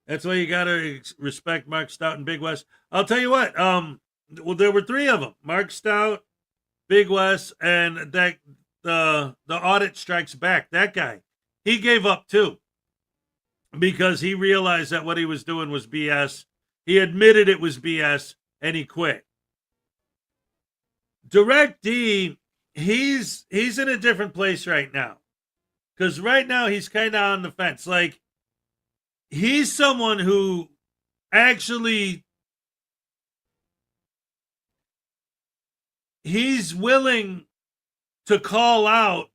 C: That's why you gotta respect Mark Stout and Big West. I'll tell you what. Well, there were three of them: Mark Stout, Big West, and that the Audit Strikes Back. That guy, he gave up too, because he realized that what he was doing was BS. He admitted it was BS, and he quit. Direct D, he's in a different place right now, because right now he's kind of on the fence. Like, he's someone who actually, he's willing to call out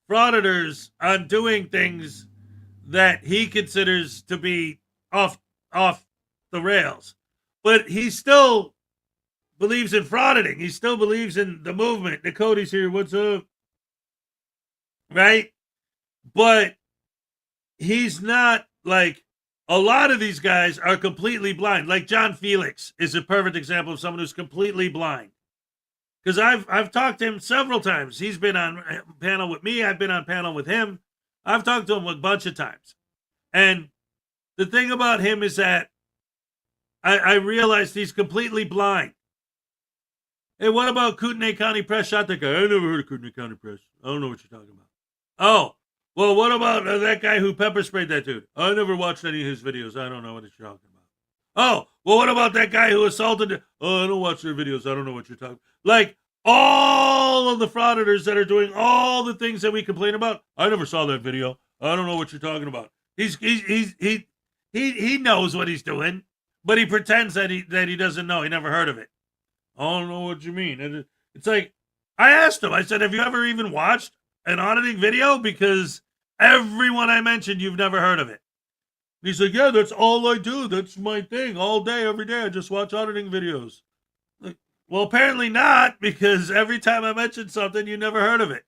C: frauditors on doing things that he considers to be off the rails. But he still believes in frauditing. He still believes in the movement. Dakota's here. What's up? Right? But he's not like a lot of these guys are completely blind. Like John Felix is a perfect example of someone who's completely blind. Because I've talked to him several times. He's been on panel with me. I've been on panel with him. I've talked to him a bunch of times. And the thing about him is that I realized he's completely blind. Hey, what about Kootenai County Press shot that guy? I never heard of Kootenai County Press. I don't know what you're talking about. Oh, well, what about that guy who pepper sprayed that dude? I never watched any of his videos. I don't know what you're talking about. Oh, well, what about that guy who assaulted? Oh, I don't watch their videos. I don't know what you're talking about. Like, all of the frauditors that are doing all the things that we complain about, I never saw that video. I don't know what you're talking about. He knows what he's doing, but he pretends that he doesn't know. He never heard of it. I don't know what you mean. It's like, I asked him, I said, have you ever even watched an auditing video? Because everyone I mentioned, you've never heard of it. And he's like, yeah, that's all I do. That's my thing all day, every day. I just watch auditing videos. Like, well, apparently not, because every time I mention something, you never heard of it.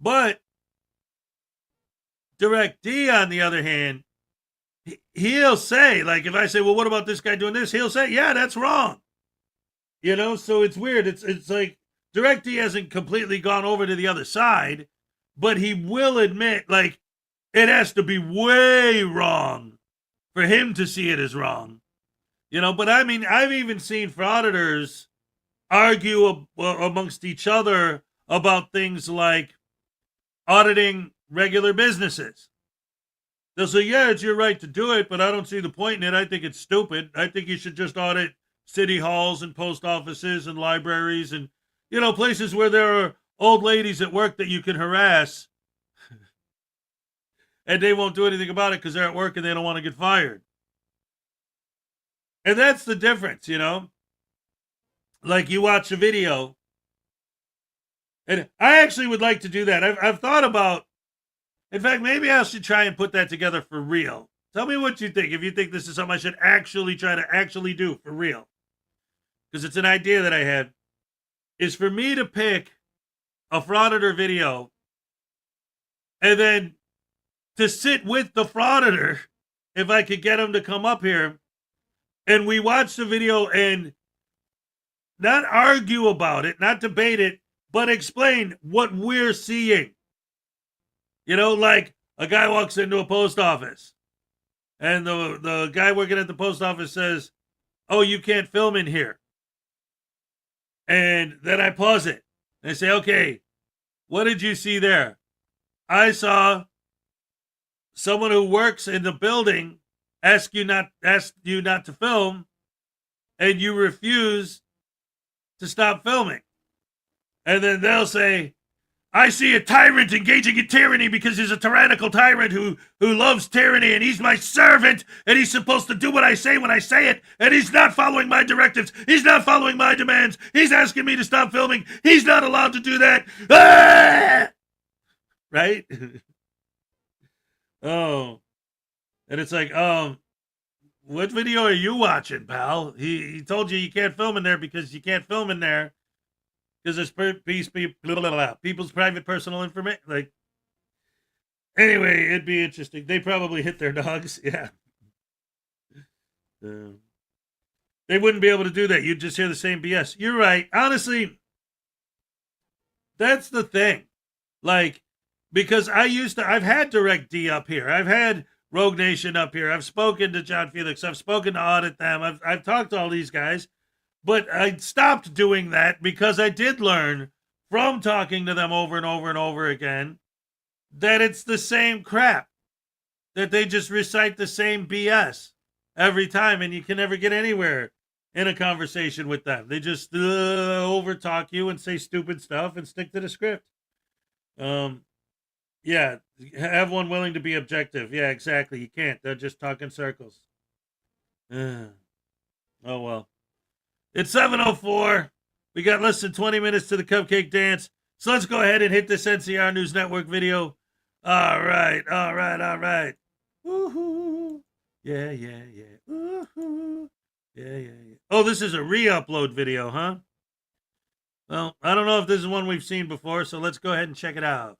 C: But Direct D, on the other hand, he'll say, like, if I say, well, what about this guy doing this? He'll say, yeah, that's wrong. You know, so it's weird. It's like Direct D hasn't completely gone over to the other side, but he will admit, like, it has to be way wrong for him to see it as wrong. You know, but I mean, I've even seen frauditors argue amongst each other about things like auditing regular businesses. They'll say, yeah, it's your right to do it, but I don't see the point in it. I think it's stupid. I think you should just audit city halls and post offices and libraries and, you know, places where there are old ladies at work that you can harass and they won't do anything about it because they're at work and they don't want to get fired. And that's the difference, you know? Like, you watch a video, and I actually would like to do that. I've thought about, in fact, maybe I should try and put that together for real. Tell me what you think, if you think this is something I should actually try to actually do for real. Because it's an idea that I had, is for me to pick a frauditor video and then to sit with the frauditor, if I could get him to come up here, and we watch the video and not argue about it, not debate it, but explain what we're seeing. You know, like a guy walks into a post office and the guy working at the post office says, oh, you can't film in here. And then I pause it and I say, okay, what did you see there? I saw someone who works in the building ask you not to film, and you refuse to stop filming. And then they'll say, I see a tyrant engaging in tyranny because he's a tyrannical tyrant who loves tyranny, and he's my servant, and he's supposed to do what I say when I say it, and he's not following my directives. He's not following my demands. He's asking me to stop filming. He's not allowed to do that. Ah! Right? Oh. And it's like, what video are you watching, pal? He told you can't film in there because you can't film in there because it's people's private personal information. Like, anyway, it'd be interesting. They probably hit their dogs. Yeah. They wouldn't be able to do that. You'd just hear the same BS. You're right. Honestly, that's the thing. Like, because I've had Direct D up here. I've had Rogue Nation up here. I've spoken to John Felix. I've spoken to Audit Them. I've talked to all these guys. But I stopped doing that because I did learn from talking to them over and over and over again that it's the same crap. That they just recite the same BS every time, and you can never get anywhere in a conversation with them. They just over-talk you and say stupid stuff and stick to the script. Yeah, have one willing to be objective. Yeah, exactly. You can't. They're just talking circles. Oh, well. It's 7:04. We got less than 20 minutes to the cupcake dance. So let's go ahead and hit this NCR News Network video. All right. Woohoo. Yeah. Woohoo. Yeah. Oh, this is a re-upload video, huh? Well, I don't know if this is one we've seen before, so let's go ahead and check it out.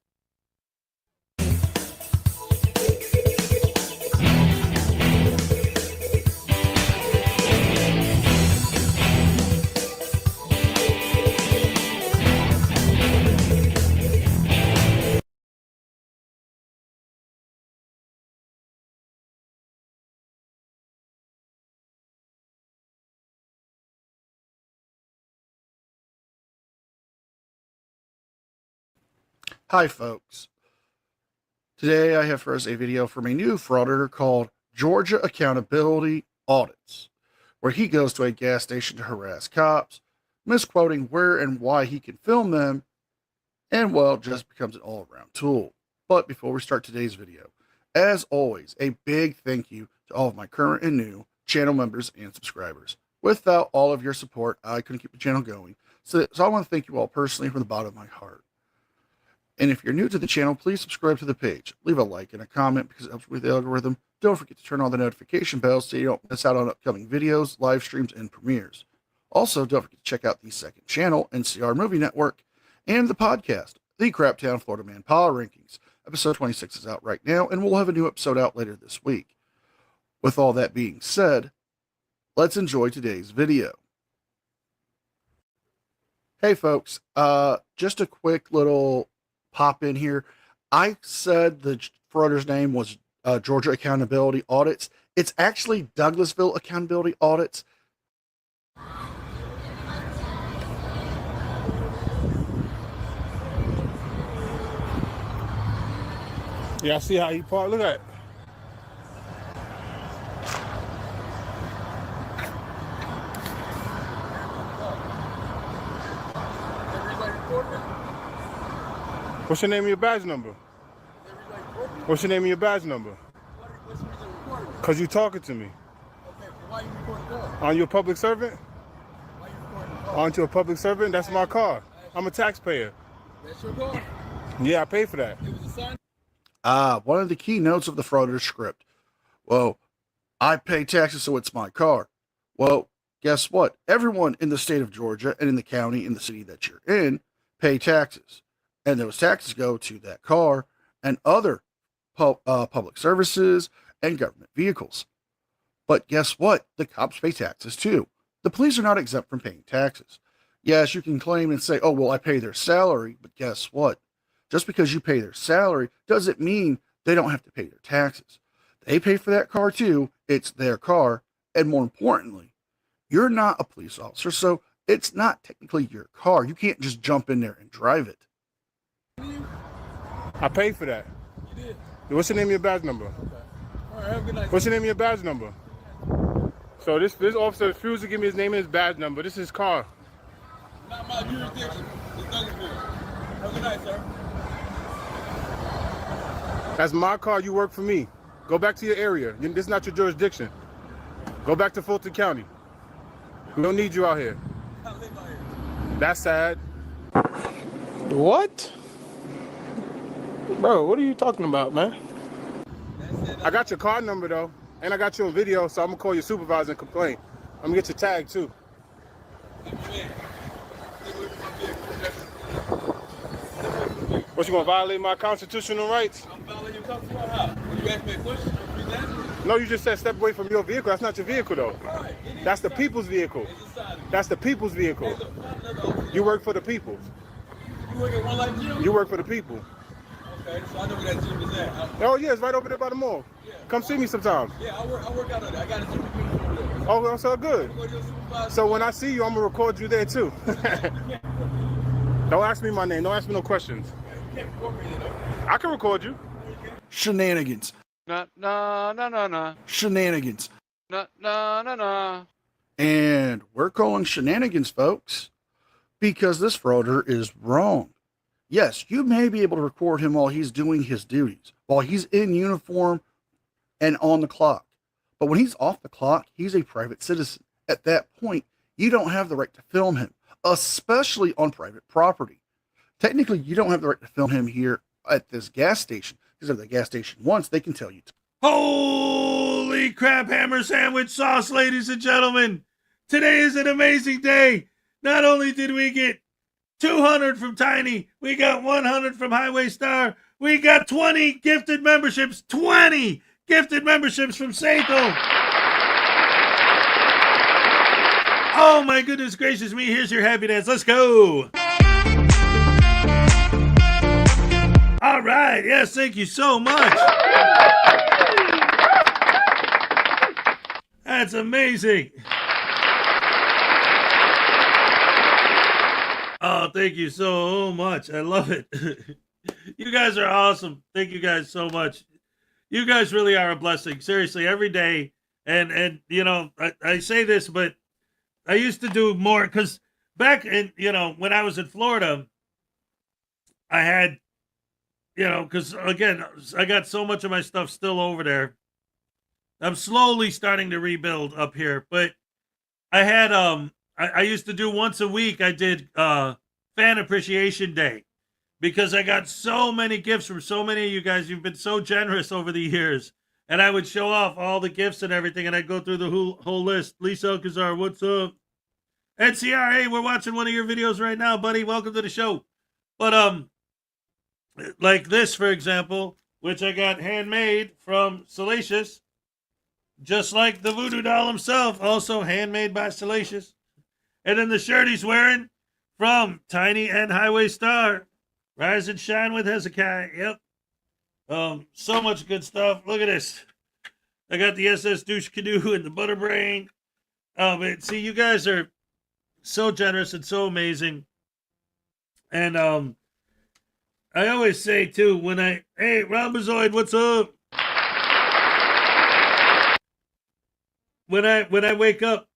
L: Hi folks. Today I have for us a video from a new frauditor called Georgia Accountability Audits, where he goes to a gas station to harass cops, misquoting where and why he can film them, and well, just becomes an all-around tool. But before we start today's video, as always, a big thank you to all of my current and new channel members and subscribers. Without all of your support, I couldn't keep the channel going. So I want to thank you all personally from the bottom of my heart. And if you're new to the channel, please subscribe to the page. Leave a like and a comment because it helps with the algorithm. Don't forget to turn on the notification bell so you don't miss out on upcoming videos, live streams, and premieres. Also, don't forget to check out the second channel, NCR Movie Network, and the podcast, The Craptown Florida Man Power Rankings. Episode 26 is out right now, and we'll have a new episode out later this week. With all that being said, let's enjoy today's video. Hey folks, just a quick little pop in here. I said the frauditor's name was Georgia Accountability Audits. It's actually Douglasville Accountability Audits.
M: Yeah, I see how you park. Look at it. What's your name and your badge number? What's your name and your badge number? Because you're talking to me.
H: Okay, why you recording the call?
M: Aren't you a public servant?
H: Why you recording the call?
M: Aren't you a public servant? That's my car. I'm a taxpayer.
H: That's your car?
M: Yeah, I pay for that.
H: It was assigned?
L: One of the key notes of the frauditor script. Well, I pay taxes, so it's my car. Well, guess what? Everyone in the state of Georgia and in the county, in the city that you're in, pay taxes. And those taxes go to that car and other public services and government vehicles. But guess what? The cops pay taxes too. The police are not exempt from paying taxes. Yes, you can claim and say, oh, well, I pay their salary, but guess what? Just because you pay their salary doesn't mean they don't have to pay their taxes. They pay for that car too. It's their car. And more importantly, you're not a police officer, so it's not technically your car. You can't just jump in there and drive it.
M: I paid for that.
H: You did?
M: What's your name and your badge number?
H: Okay. All right, have a good night.
M: What's your name and your badge number? So this officer refused to give me his name and his badge number. This is his car.
H: Not my jurisdiction. It's Douglasville. Have a good night, sir.
M: That's my car. You work for me. Go back to your area. This is not your jurisdiction. Go back to Fulton County. We don't need you out here.
H: I live out here.
M: That's sad. What? Bro, what are you talking about, man? I got your car number, though. And I got you on video, so I'm going to call your supervisor and complain. I'm going to get your tag, too. What, you going to violate my constitutional rights?
H: I'm violating your constitutional how? When you ask me a question, I'm answering.
M: No, you just said step away from your vehicle. That's not your vehicle, though.
H: Right.
M: That's the people's vehicle. That's the people's vehicle. You work for the people.
H: You work at One Life Gym?
M: You work for the people.
H: Okay, so I know where that gym is at.
M: Oh, yeah, it's right over there by the mall.
H: Yeah.
M: Come see me sometime.
H: Yeah, I work out of there. I got a gym over there.
M: Oh, so good. So when I see you, I'm going to record you there, too. Don't ask me my name. Don't ask me no questions.
H: You can't record me there, though.
M: I can record you.
L: Shenanigans.
N: No.
L: Shenanigans.
N: No.
L: And we're calling shenanigans, folks, because this frauditor is wrong. Yes, you may be able to record him while he's doing his duties, while he's in uniform and on the clock. But when he's off the clock, he's a private citizen. At that point, you don't have the right to film him, especially on private property. Technically, you don't have the right to film him here at this gas station, because if the gas station wants, they can tell you to.
C: Holy crap, hammer sandwich sauce, ladies and gentlemen. Today is an amazing day. Not only did we get 200 from Tiny, we got 100 from Highway Star, we got 20 gifted memberships, 20 gifted memberships from Seiko. Oh my goodness gracious me, here's your happy dance, let's go. All right, yes, thank you so much. That's amazing. Oh, thank you so much. I love it. You guys are awesome. Thank you guys so much. You guys really are a blessing. Seriously, every day. And you know, I say this, but I used to do more because back in, you know, when I was in Florida, I had, you know, because again, I got so much of my stuff still over there. I'm slowly starting to rebuild up here, but I had I used to do once a week. I did fan appreciation day because I got so many gifts from so many of you guys. You've been so generous over the years, and I would show off all the gifts and everything, and I'd go through the whole list. Lisa Alcazar, what's up? NCR, hey, we're watching one of your videos right now, buddy. Welcome to the show. But like this, for example, which I got handmade from Salacious, just like the voodoo doll himself, also handmade by Salacious. And then the shirt he's wearing from Tiny and Highway Star, Rise and Shine with Hezokuai. Yep. So much good stuff. Look at this. I got the SS Douche Canoe and the Butterbrain. But see, you guys are so generous and so amazing. And I always say too, when hey, Rhombozoid, what's up? When I wake up,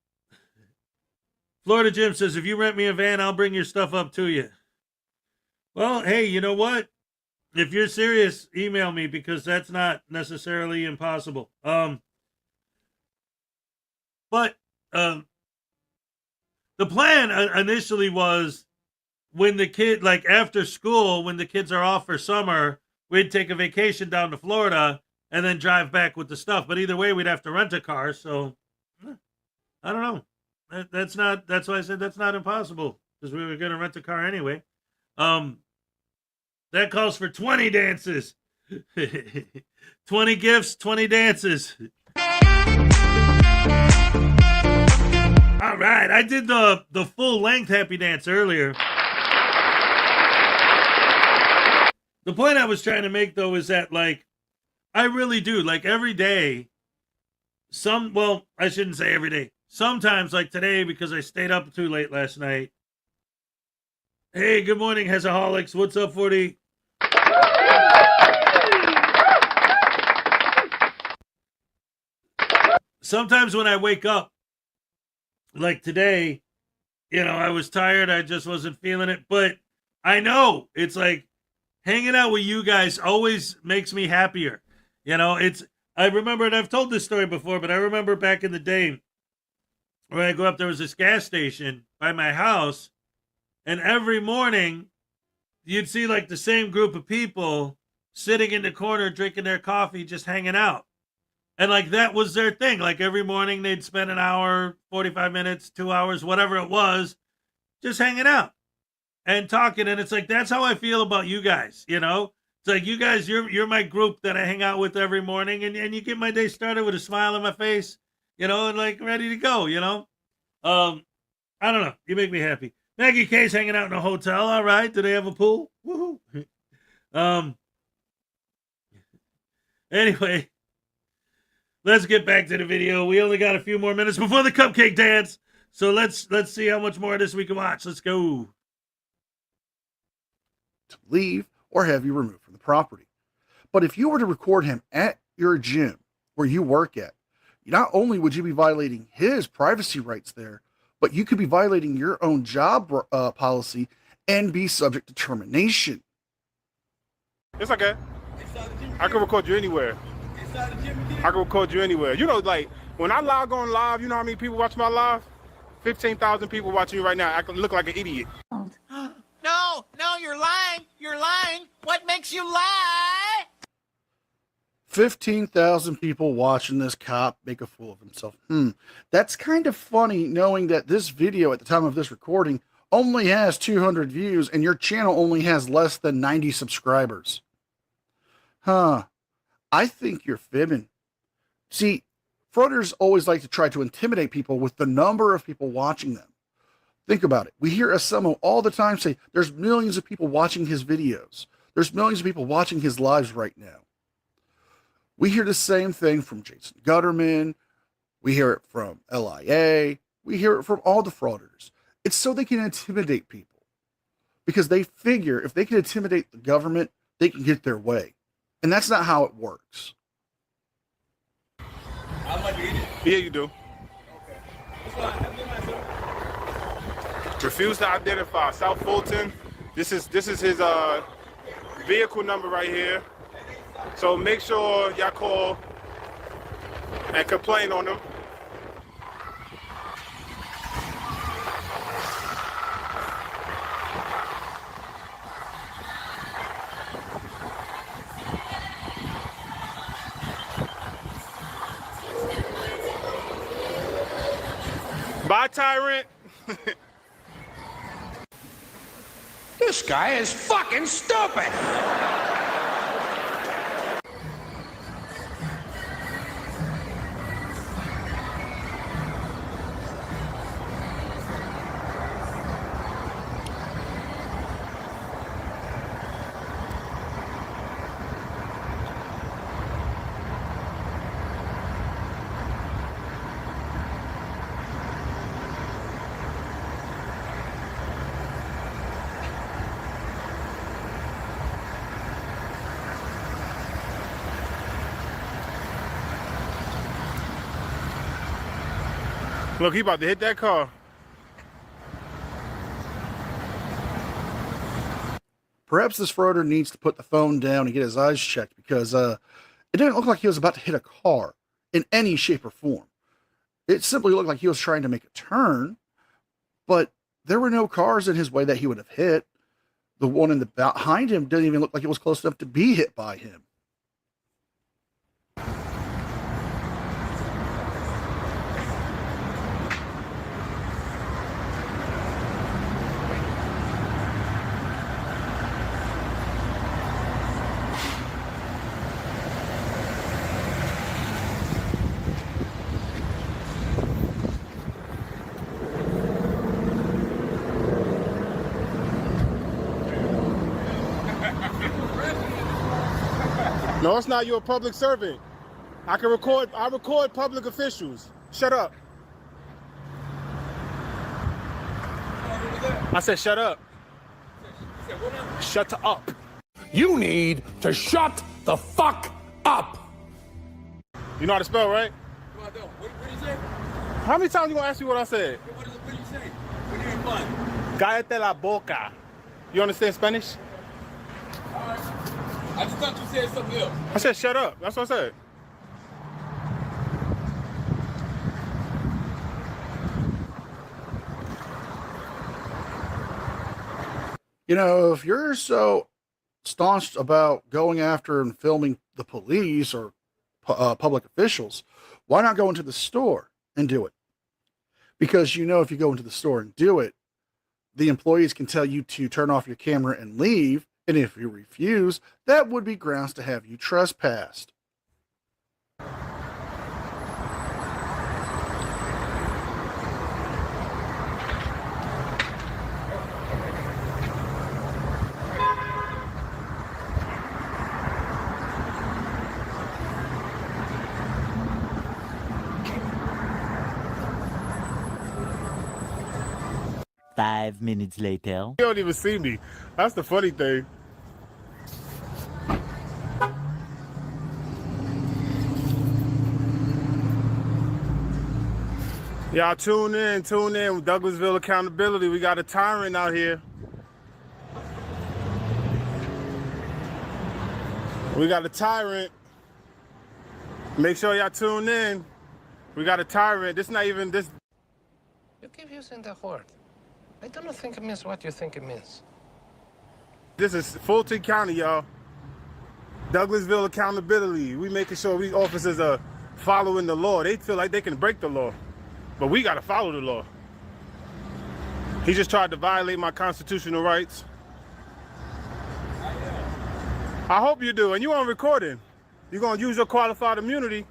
C: Florida Jim says, if you rent me a van, I'll bring your stuff up to you. Well, hey, you know what? If you're serious, email me because that's not necessarily impossible. But the plan initially was when the kid, like after school, when the kids are off for summer, we'd take a vacation down to Florida and then drive back with the stuff. But either way, we'd have to rent a car. So I don't know. That's why I said that's not impossible because we were going to rent a car anyway. That calls for 20 dances. 20 gifts, 20 dances. All right, I did the full length happy dance earlier. The point I was trying to make though is that like I really do like every day. Well, I shouldn't say every day. Sometimes like today because I stayed up too late last night. Hey, good morning, Hezaholics. What's up, 40? Sometimes when I wake up, like today, you know, I was tired. I just wasn't feeling it. But I know it's like hanging out with you guys always makes me happier. You know, I remember, and I've told this story before, but I remember back in the day when I grew up, there was this gas station by my house. And every morning, you'd see like the same group of people sitting in the corner, drinking their coffee, just hanging out. And like that was their thing. Like every morning, they'd spend an hour, 45 minutes, 2 hours, whatever it was, just hanging out and talking. And it's like, that's how I feel about you guys, you know? It's like you guys, you're my group that I hang out with every morning, and you get my day started with a smile on my face, you know, and like ready to go, you know? I don't know. You make me happy. Maggie K's hanging out in a hotel. All right. Do they have a pool? Woohoo. Anyway, let's get back to the video. We only got a few more minutes before the cupcake dance. So let's see how much more of this we can watch. Let's go.
L: To leave or have you removed from the property. But if you were to record him at your gym where you work at, not only would you be violating his privacy rights there, but you could be violating your own job policy and be subject to termination.
M: It's okay. I can record you anywhere. I can record you anywhere. You know, like when I log on live, you know how many people watch my live? 15,000 people watching you right now. I can look like an idiot.
O: No, you're lying. You're lying. What makes you lie?
L: 15,000 people watching this cop make a fool of himself. That's kind of funny knowing that this video at the time of this recording only has 200 views and your channel only has less than 90 subscribers. I think you're fibbing. See, frauditors always like to try to intimidate people with the number of people watching them. Think about it. We hear SMO all the time say there's millions of people watching his videos. There's millions of people watching his lives right now. We hear the same thing from Jason Gutterman. We hear it from LIA. We hear it from all the frauditors. It's so they can intimidate people because they figure if they can intimidate the government, they can get their way. And that's not how it works.
M: Yeah, you do. Refuse to identify. South Fulton. This is his vehicle number right here. So make sure y'all call and complain on him. Bye, Tyrant.
O: This guy is fucking stupid.
M: Look, he about to hit that car.
L: Perhaps this frauder needs to put the phone down and get his eyes checked because it didn't look like he was about to hit a car in any shape or form. It simply looked like he was trying to make a turn, but there were no cars in his way that he would have hit. The one in the behind him didn't even look like it was close enough to be hit by him.
M: No, it's not. You're a public servant. I record public officials. Shut up. I said shut up. Shut up.
K: You need to shut the fuck up.
M: You know how to spell, right?
K: No, I don't. What did you say?
M: How many times you gonna ask me what I said?
K: What did you say? When you're in fun.
M: Cállate la boca. You understand Spanish?
K: All right. I just thought you said something else.
M: I said shut up. That's what I said.
L: You know, if you're so staunch about going after and filming the police or public officials, why not go into the store and do it? Because you know, if you go into the store and do it, the employees can tell you to turn off your camera and leave. And if you refuse, that would be grounds to have you trespassed.
P: Five minutes later.
M: You don't even see me. That's the funny thing. Y'all tune in with Douglasville Accountability. We got a tyrant out here. We got a tyrant. Make sure y'all tune in. We got a tyrant. This not even this.
Q: You keep using the word. I don't think it means what you think it means.
M: This is Fulton County, y'all. Douglasville Accountability. We making sure these officers are following the law. They feel like they can break the law, but we got to follow the law. He just tried to violate my constitutional rights. I hope you do, and you on recording. You're going to use your qualified immunity.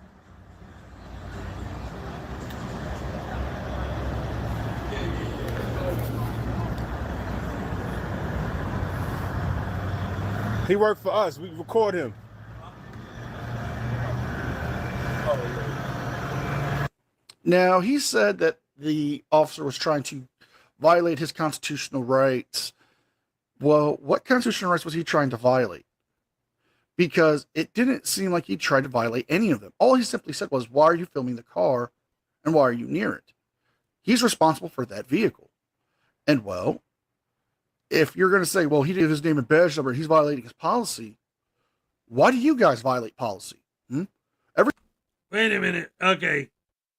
M: He worked for us. We record him.
L: Now, he said that the officer was trying to violate his constitutional rights. Well, what constitutional rights was he trying to violate? because it didn't seem like he tried to violate any of them. All he simply said was, why are you filming the car and why are you near it? He's responsible for that vehicle. And well, if you're going to say, well, he did his name and badge number, he's violating his policy, why do you guys violate policy?
C: Wait a minute. Okay.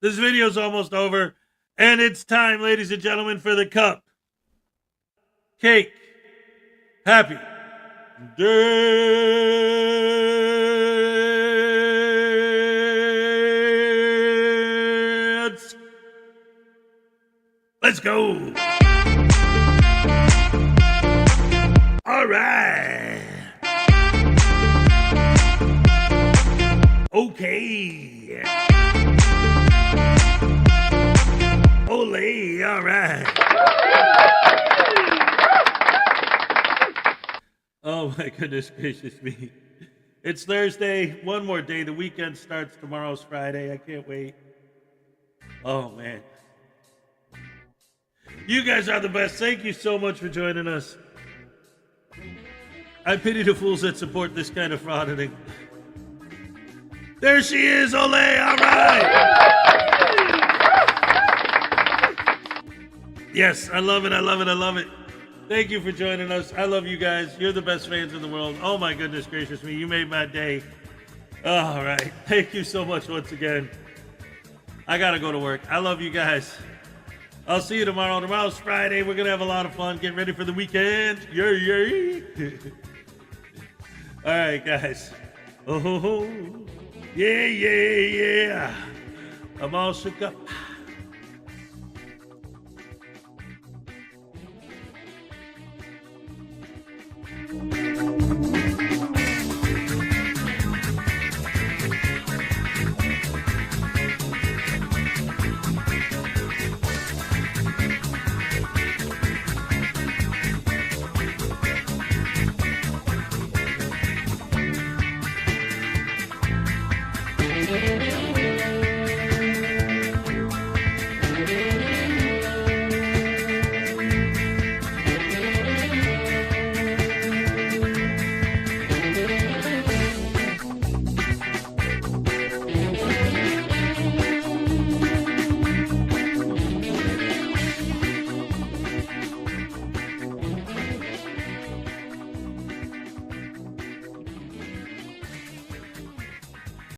C: This video's almost over, and it's time, ladies and gentlemen, for the cup. Cake. Happy dance. Let's go. All right. Okay. Ole, all right. Oh my goodness gracious me. It's Thursday, one more day. The weekend starts. Tomorrow's Friday. I can't wait. Oh man. You guys are the best. Thank you so much for joining us. I pity the fools that support this kind of frauditing. There she is, Ole, all right. Yes, I love it, I love it, I love it. Thank you for joining us. I love you guys. You're the best fans in the world. Oh my goodness gracious me, you made my day. All right, thank you so much once again. I gotta go to work. I love you guys. I'll see you tomorrow. Tomorrow's Friday. We're gonna have a lot of fun. Get ready for the weekend. Yay, yay. All right, guys. Oh, yeah, yeah, yeah. I'm all shook up.